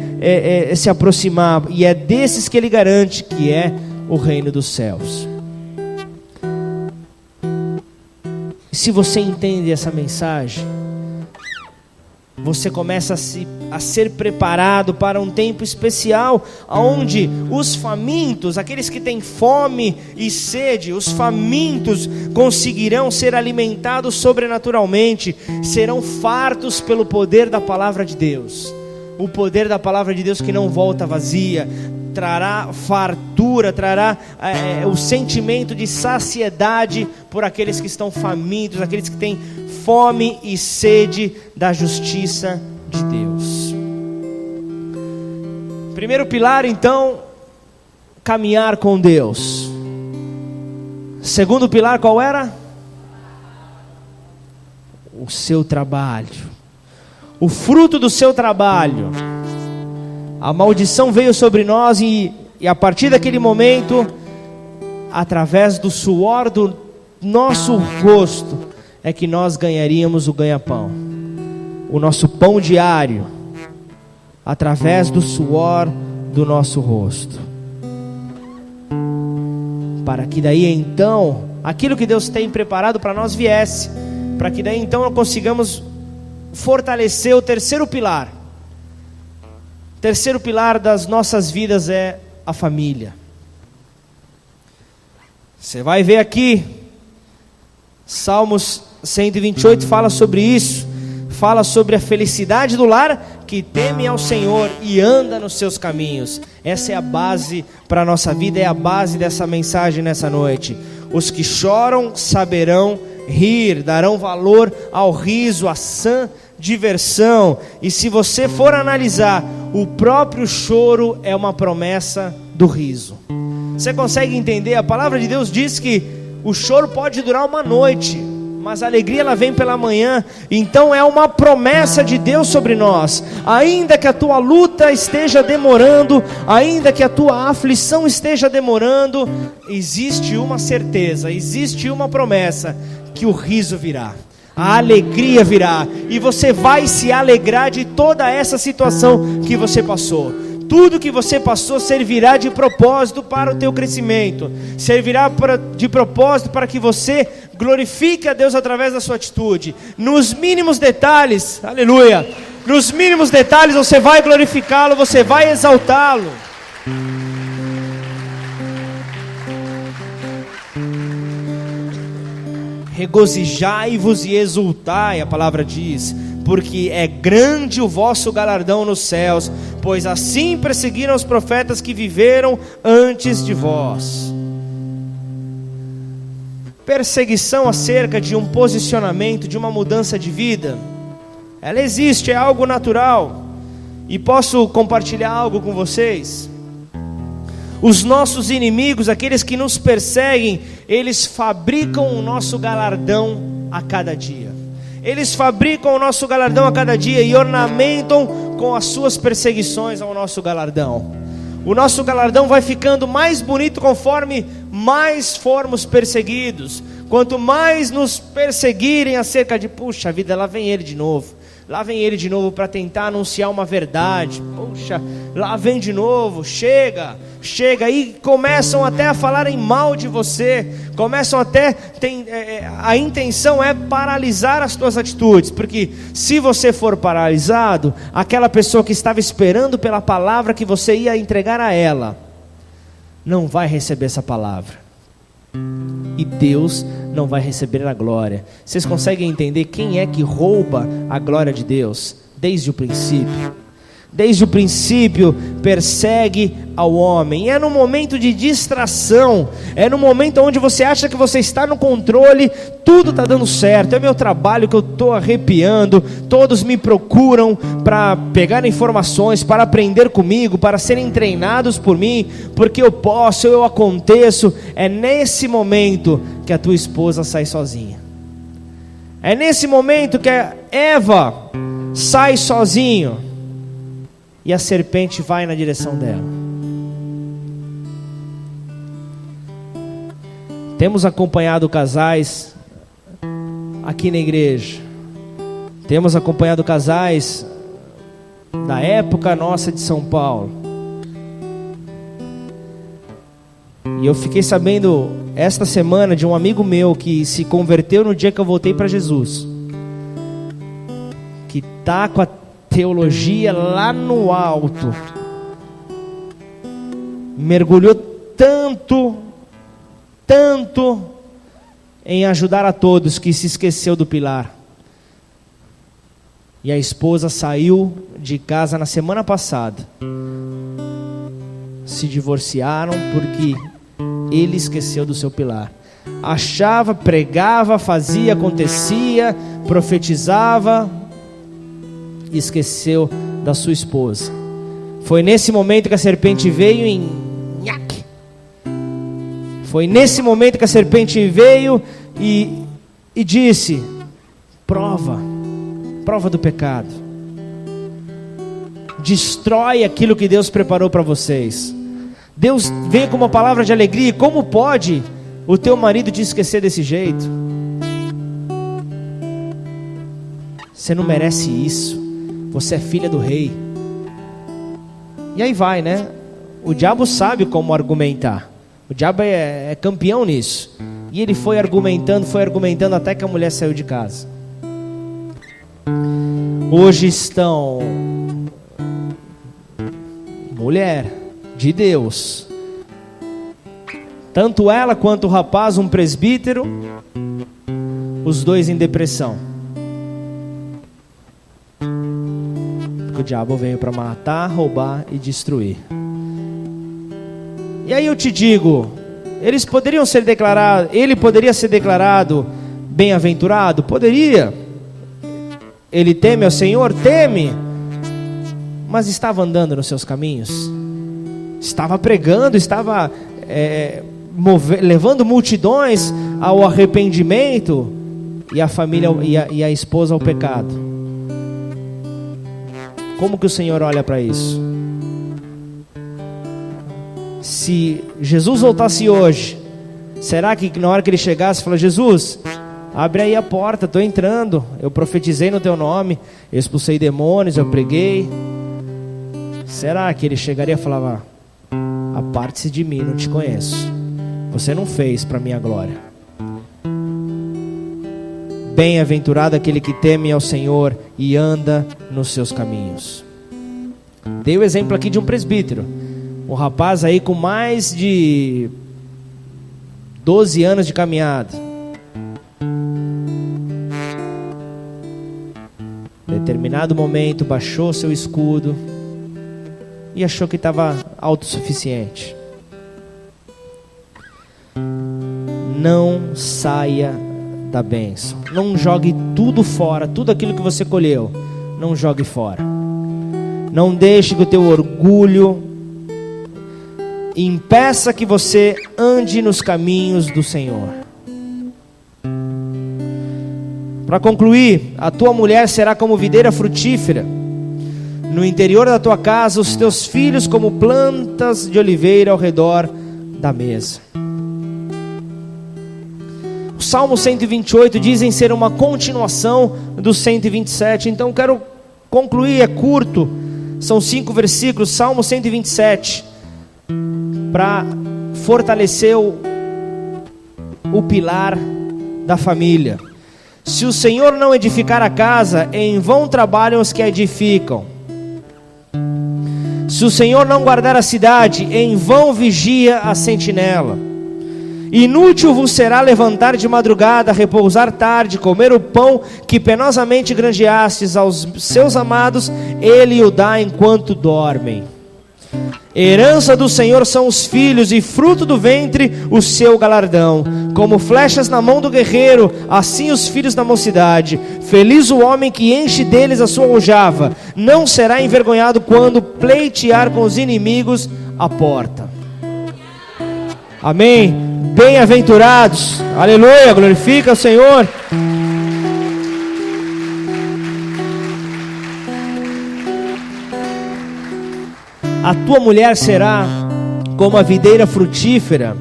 se aproximar, e é desses que Ele garante que é o reino dos céus. Se você entende essa mensagem, você começa a ser preparado para um tempo especial, onde os famintos, aqueles que têm fome e sede, os famintos conseguirão ser alimentados sobrenaturalmente, serão fartos pelo poder da palavra de Deus. O poder da palavra de Deus que não volta vazia, trará fartura, trará o sentimento de saciedade por aqueles que estão famintos, aqueles que têm fome e sede da justiça de Deus. Primeiro pilar, então, caminhar com Deus. Segundo pilar, qual era? O seu trabalho. O fruto do seu trabalho. A maldição veio sobre nós e a partir daquele momento, através do suor do nosso rosto, é que nós ganharíamos o ganha-pão. O nosso pão diário, através do suor do nosso rosto. Para que daí então, aquilo que Deus tem preparado para nós viesse. Para que daí então nós consigamos fortalecer o terceiro pilar. O terceiro pilar das nossas vidas é a família. Você vai ver aqui, Salmos 128 fala sobre isso. Fala sobre a felicidade do lar que teme ao Senhor e anda nos seus caminhos. Essa é a base para a nossa vida, é a base dessa mensagem nessa noite. Os que choram saberão rir, darão valor ao riso, à sã diversão. E se você for analisar, o próprio choro é uma promessa do riso. Você consegue entender? A palavra de Deus diz que o choro pode durar uma noite, mas a alegria ela vem pela manhã. Então é uma promessa de Deus sobre nós. Ainda que a tua luta esteja demorando, ainda que a tua aflição esteja demorando, existe uma certeza, existe uma promessa, que o riso virá, a alegria virá, e você vai se alegrar de toda essa situação que você passou. Tudo que você passou servirá de propósito para o teu crescimento, servirá de propósito para que você glorifique a Deus através da sua atitude. Nos mínimos detalhes, aleluia, nos mínimos detalhes você vai glorificá-lo, você vai exaltá-lo. Regozijai-vos e exultai, a palavra diz, porque é grande o vosso galardão nos céus, pois assim perseguiram os profetas que viveram antes de vós. Perseguição acerca de um posicionamento, de uma mudança de vida, ela existe, é algo natural. E posso compartilhar algo com vocês? Os nossos inimigos, aqueles que nos perseguem, eles fabricam o nosso galardão a cada dia. Eles fabricam o nosso galardão a cada dia e ornamentam com as suas perseguições ao nosso galardão. O nosso galardão vai ficando mais bonito conforme mais formos perseguidos. Quanto mais nos perseguirem acerca de, puxa vida, lá vem ele de novo. Lá vem ele de novo para tentar anunciar uma verdade. Puxa, lá vem de novo, chega. E começam até a falarem mal de você. Começam até, a intenção é paralisar as tuas atitudes. Porque se você for paralisado, aquela pessoa que estava esperando pela palavra que você ia entregar a ela, não vai receber essa palavra. E Deus não vai receber a glória. Vocês conseguem entender quem é que rouba a glória de Deus? Desde o princípio. Desde o princípio persegue ao homem. E é no momento de distração, é no momento onde você acha que você está no controle, tudo está dando certo, é meu trabalho que eu estou arrepiando, todos me procuram para pegar informações, para aprender comigo, para serem treinados por mim, porque eu posso, eu aconteço. É nesse momento que a tua esposa sai sozinha. É nesse momento que a Eva sai sozinho e a serpente vai na direção dela. Temos acompanhado casais aqui na igreja. Temos acompanhado casais da época nossa de São Paulo. E eu fiquei sabendo esta semana de um amigo meu que se converteu no dia que eu voltei para Jesus. que está com a teologia lá no alto, mergulhou tanto em ajudar a todos que se esqueceu do pilar. E a esposa saiu de casa na semana passada. Se divorciaram porque ele esqueceu do seu pilar. Achava, pregava, fazia, acontecia, profetizava, e esqueceu da sua esposa. Foi nesse momento que a serpente veio em nhaque. Foi nesse momento que a serpente veio e disse: prova do pecado, destrói aquilo que Deus preparou para vocês. Deus veio com uma palavra de alegria. Como pode o teu marido te esquecer desse jeito? Você não merece isso. Você é filha do rei. E aí vai, né? O diabo sabe como argumentar. O diabo é campeão nisso. E ele foi argumentando até que a mulher saiu de casa. Hoje estão mulher de Deus, tanto ela quanto o rapaz, um presbítero, os dois em depressão. Porque o diabo veio para matar, roubar e destruir. E aí eu te digo, ele poderia ser declarado bem-aventurado? Poderia. Ele teme ao Senhor? Teme. Mas estava andando nos seus caminhos? Estava pregando, estava levando multidões ao arrependimento, e a família e a esposa ao pecado? Como que o Senhor olha para isso? Se Jesus voltasse hoje, será que na hora que ele chegasse, fala: Jesus, abre aí a porta, estou entrando, eu profetizei no teu nome, eu expulsei demônios, eu preguei. Será que ele chegaria e falava: aparte-se de mim, não te conheço, você não fez para minha glória? Bem-aventurado aquele que teme ao Senhor e anda nos seus caminhos. Dei o exemplo aqui de um presbítero, um rapaz aí com mais de 12 anos de caminhada. Em determinado momento baixou seu escudo e achou que estava autossuficiente. Não saia da bênção. Não jogue tudo fora, tudo aquilo que você colheu, não jogue fora. Não deixe que o teu orgulho impeça que você ande nos caminhos do Senhor. Para concluir, a tua mulher será como videira frutífera. No interior da tua casa, os teus filhos como plantas de oliveira ao redor da mesa. O Salmo 128 dizem ser uma continuação do 127. Então quero concluir, é curto, são 5 versículos, Salmo 127, para fortalecer o pilar da família. Se o Senhor não edificar a casa, em vão trabalham os que a edificam. Se o Senhor não guardar a cidade, em vão vigia a sentinela. Inútil vos será levantar de madrugada, repousar tarde, comer o pão que penosamente granjeastes aos seus amados, ele o dá enquanto dormem. Herança do Senhor são os filhos, e fruto do ventre o seu galardão. Como flechas na mão do guerreiro, assim os filhos da mocidade. Feliz o homem que enche deles a sua aljava, não será envergonhado quando pleitear com os inimigos à porta. Amém. Bem-aventurados, aleluia, glorifica o Senhor. A tua mulher será como a videira frutífera.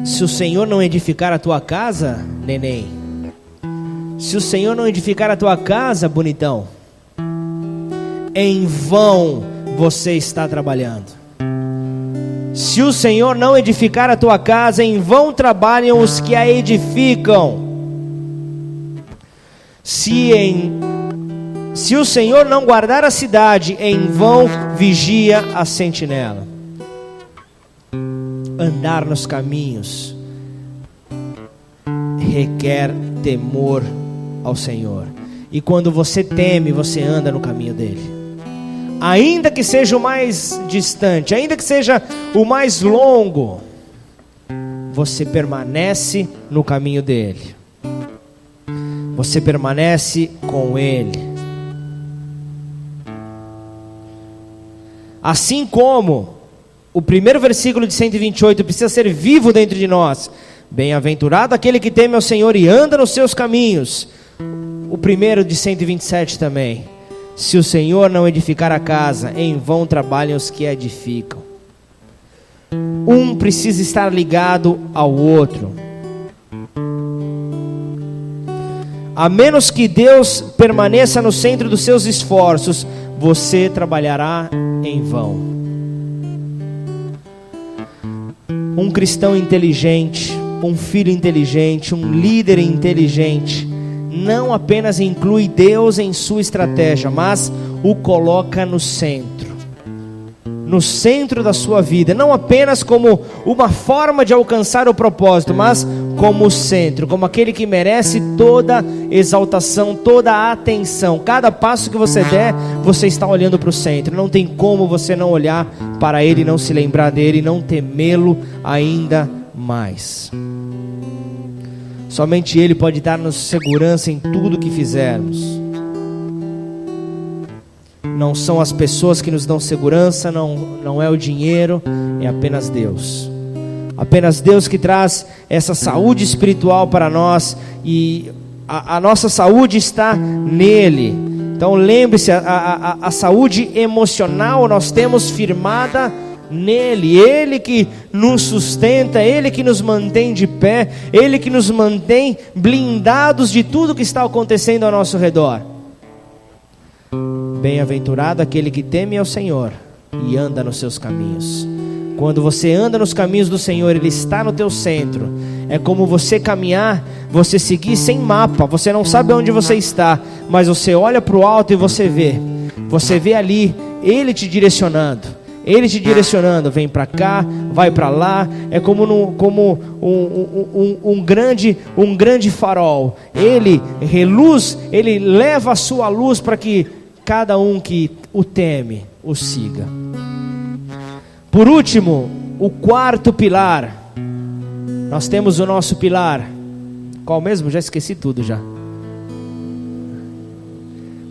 Se o Senhor não edificar a tua casa, neném, se o Senhor não edificar a tua casa, bonitão, em vão você está trabalhando. Se o Senhor não edificar a tua casa, em vão trabalham os que a edificam. Se o Senhor não guardar a cidade, em vão vigia a sentinela. Andar nos caminhos requer temor ao Senhor. E quando você teme, você anda no caminho dele. Ainda que seja o mais distante, ainda que seja o mais longo, você permanece no caminho dele. Você permanece com ele. Assim como o primeiro versículo de 128 precisa ser vivo dentro de nós. Bem-aventurado aquele que teme ao Senhor e anda nos seus caminhos. O primeiro de 127 também. Se o Senhor não edificar a casa, em vão trabalham os que a edificam. Um precisa estar ligado ao outro. A menos que Deus permaneça no centro dos seus esforços, você trabalhará em vão. Um cristão inteligente, um filho inteligente, um líder inteligente, não apenas inclui Deus em sua estratégia, mas o coloca no centro da sua vida, não apenas como uma forma de alcançar o propósito, mas como o centro, como aquele que merece toda exaltação, toda a atenção. Cada passo que você der, você está olhando para o centro. Não tem como você não olhar para ele, não se lembrar dele e não temê-lo ainda mais. Somente ele pode dar-nos segurança em tudo que fizermos. Não são as pessoas que nos dão segurança, não é o dinheiro, é apenas Deus. Apenas Deus que traz essa saúde espiritual para nós, e a nossa saúde está nele. Então lembre-se, a saúde emocional nós temos firmada nele. Ele que nos sustenta, ele que nos mantém de pé, ele que nos mantém blindados de tudo que está acontecendo ao nosso redor. Bem-aventurado aquele que teme ao Senhor e anda nos seus caminhos. Quando você anda nos caminhos do Senhor, ele está no teu centro. É como você caminhar, você seguir sem mapa. Você não sabe onde você está, mas você olha para o alto e você vê ali ele te direcionando. Ele te direcionando, vem para cá, vai para lá. É como um grande farol. Ele reluz, ele leva a sua luz para que cada um que o teme o siga. Por último, o quarto pilar. Nós temos o nosso pilar. Qual mesmo? Já esqueci tudo já.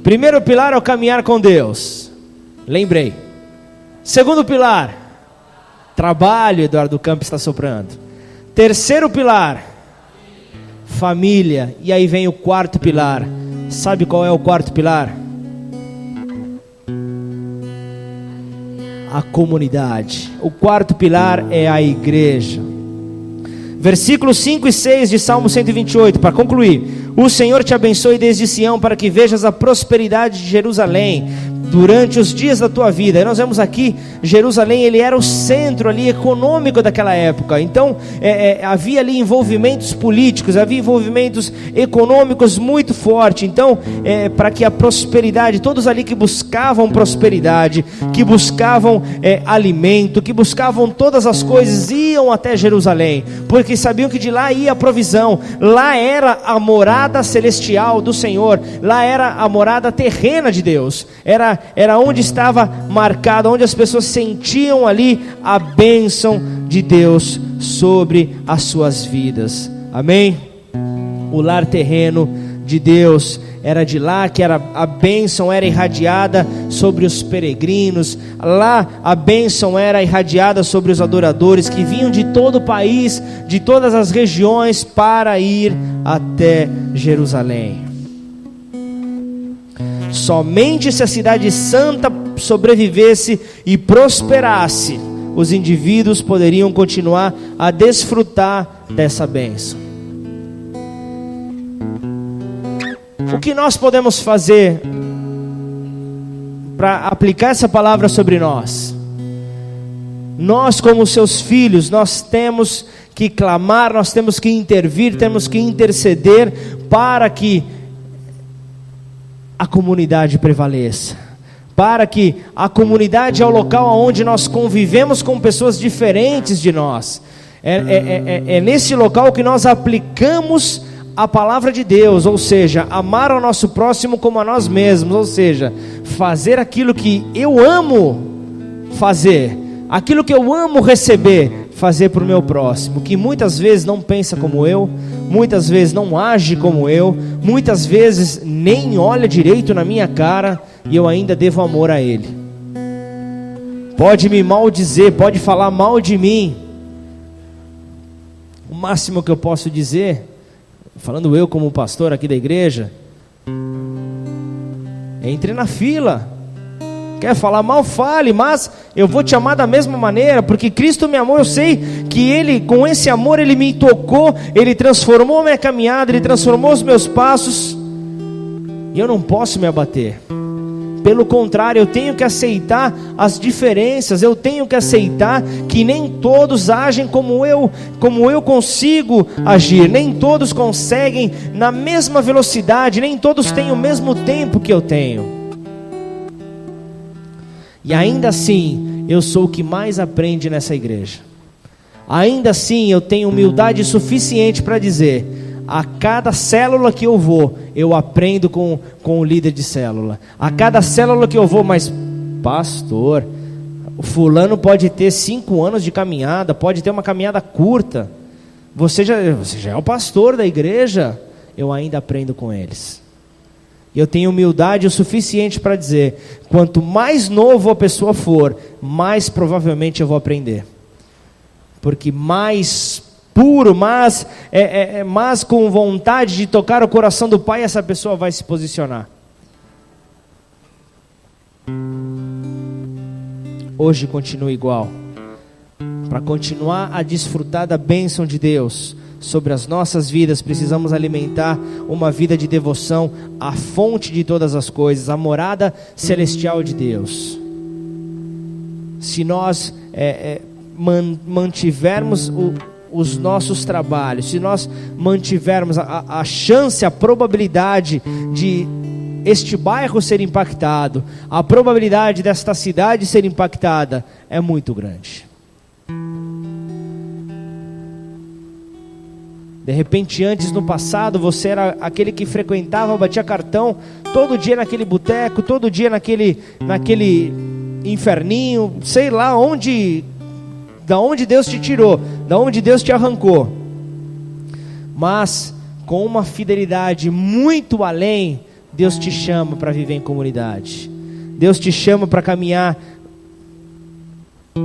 Primeiro pilar é o caminhar com Deus. Lembrei. Segundo pilar, trabalho. Eduardo Campos está soprando. Terceiro pilar, família. E aí vem o quarto pilar. Sabe qual é o quarto pilar? A comunidade. O quarto pilar é a igreja. Versículos 5 e 6 de Salmo 128, para concluir. O Senhor te abençoe desde Sião, para que vejas a prosperidade de Jerusalém durante os dias da tua vida. E nós vemos aqui, Jerusalém, ele era o centro ali econômico daquela época. Então havia ali envolvimentos políticos, havia envolvimentos econômicos muito fortes. Então para que a prosperidade, todos ali que buscavam prosperidade, que buscavam alimento, que buscavam todas as coisas, iam até Jerusalém, porque sabiam que de lá ia a provisão. Lá era a morada celestial do Senhor, lá era a morada terrena de Deus, era onde estava marcado, onde as pessoas sentiam ali a bênção de Deus sobre as suas vidas. Amém? O lar terreno de Deus era de lá que a bênção era irradiada sobre os peregrinos. Lá a bênção era irradiada sobre os adoradores que vinham de todo o país, de todas as regiões, para ir até Jerusalém. Somente se a cidade santa sobrevivesse e prosperasse, os indivíduos poderiam continuar a desfrutar dessa bênção. O que nós podemos fazer para aplicar essa palavra sobre nós? Nós, como seus filhos, nós temos que clamar, nós temos que intervir, temos que interceder para que a comunidade prevaleça, para que a comunidade é o local onde nós convivemos com pessoas diferentes de nós. É nesse local que nós aplicamos a palavra de Deus, ou seja, amar ao nosso próximo como a nós mesmos, ou seja, fazer aquilo que eu amo fazer, aquilo que eu amo receber, fazer para o meu próximo, que muitas vezes não pensa como eu, muitas vezes não age como eu, muitas vezes nem olha direito na minha cara, e eu ainda devo amor a ele. Pode me maldizer, pode falar mal de mim, o máximo que eu posso dizer, falando eu como pastor aqui da igreja, entre na fila. Quer falar mal, fale, mas eu vou te amar da mesma maneira, porque Cristo me amou. Eu sei que Ele, com esse amor, Ele me tocou, Ele transformou a minha caminhada, Ele transformou os meus passos, e eu não posso me abater. Pelo contrário, eu tenho que aceitar as diferenças, eu tenho que aceitar que nem todos agem como eu consigo agir, nem todos conseguem na mesma velocidade, nem todos têm o mesmo tempo que eu tenho. E ainda assim, eu sou o que mais aprende nessa igreja. Ainda assim, eu tenho humildade suficiente para dizer: a cada célula que eu vou, eu aprendo com o líder de célula. A cada célula que eu vou, mas pastor, o fulano pode ter 5 anos de caminhada, pode ter uma caminhada curta. Você já é o pastor da igreja. Eu ainda aprendo com eles. E eu tenho humildade o suficiente para dizer: quanto mais novo a pessoa for, mais provavelmente eu vou aprender. Porque mais puro, mais com vontade de tocar o coração do Pai, essa pessoa vai se posicionar. Hoje continua igual. Para continuar a desfrutar da bênção de Deus sobre as nossas vidas, precisamos alimentar uma vida de devoção à fonte de todas as coisas, a morada celestial de Deus. Se nós mantivermos os nossos trabalhos, se nós mantivermos a chance, a probabilidade de este bairro ser impactado, a probabilidade desta cidade ser impactada é muito grande. De repente, antes, no passado, você era aquele que frequentava, batia cartão todo dia naquele boteco, todo dia naquele inferninho, sei lá da onde Deus te tirou, da onde Deus te arrancou. Mas com uma fidelidade muito além, Deus te chama para viver em comunidade. Deus te chama para caminhar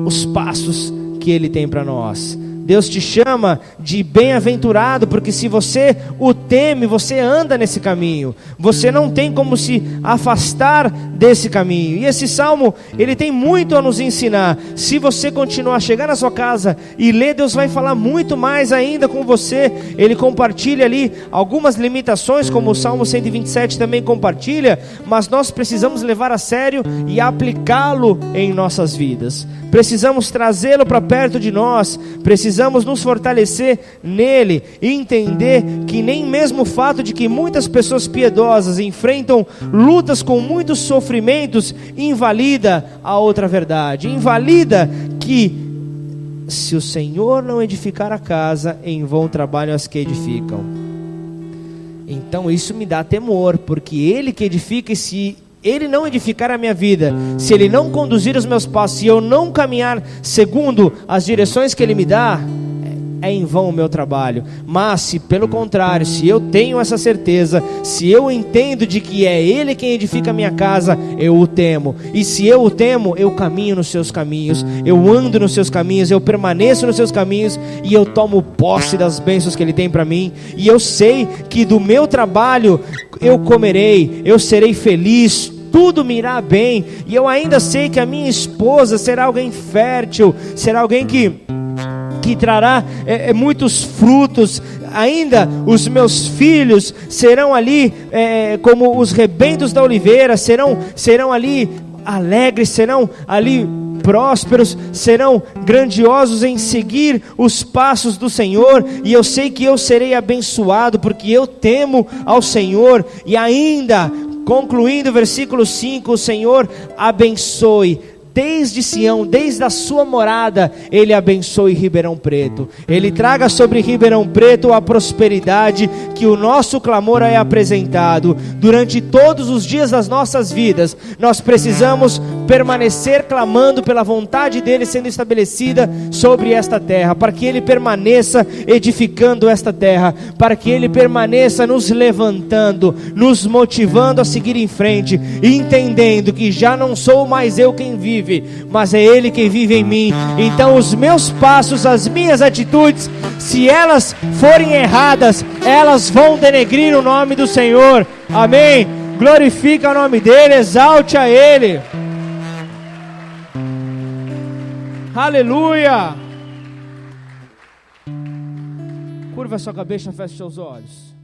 os passos que Ele tem para nós. Deus te chama de bem-aventurado, porque se você o teme, você anda nesse caminho. Você não tem como se afastar desse caminho. E esse salmo, ele tem muito a nos ensinar. Se você continuar a chegar na sua casa e ler, Deus vai falar muito mais ainda com você. Ele compartilha ali algumas limitações, como o Salmo 127 também compartilha, mas nós precisamos levar a sério e aplicá-lo em nossas vidas. Precisamos trazê-lo para perto de nós, precisamos nos fortalecer nele e entender que nem mesmo o fato de que muitas pessoas piedosas enfrentam lutas com muitos sofrimentos invalida a outra verdade, invalida que se o Senhor não edificar a casa, em vão trabalham as que edificam. Então isso me dá temor, porque Ele que edifica, e se Ele não edificar a minha vida, se Ele não conduzir os meus passos, se eu não caminhar segundo as direções que Ele me dá, é em vão o meu trabalho. Mas se pelo contrário, se eu tenho essa certeza, se eu entendo de que é Ele quem edifica a minha casa, eu o temo. E se eu o temo, eu caminho nos seus caminhos, eu ando nos seus caminhos, eu permaneço nos seus caminhos, e eu tomo posse das bênçãos que Ele tem para mim. E eu sei que do meu trabalho eu comerei, eu serei feliz, tudo me irá bem. E eu ainda sei que a minha esposa será alguém fértil, será alguém que trará muitos frutos. Ainda os meus filhos serão ali como os rebentos da oliveira, serão ali alegres, serão ali prósperos, serão grandiosos em seguir os passos do Senhor. E eu sei que eu serei abençoado, porque eu temo ao Senhor. E ainda Concluindo, versículo 5, o Senhor abençoe. Desde Sião, desde a sua morada, Ele abençoe Ribeirão Preto. Ele traga sobre Ribeirão Preto a prosperidade que o nosso clamor é apresentado. Durante todos os dias das nossas vidas, nós precisamos permanecer clamando pela vontade dEle sendo estabelecida sobre esta terra, para que Ele permaneça edificando esta terra, para que Ele permaneça nos levantando, nos motivando a seguir em frente, entendendo que já não sou mais eu quem vive, mas é Ele quem vive em mim. Então os meus passos, as minhas atitudes, se elas forem erradas, elas vão denegrir o nome do Senhor. Amém? Glorifica o nome dEle, exalte a Ele. Aleluia. Curva sua cabeça, feche seus olhos.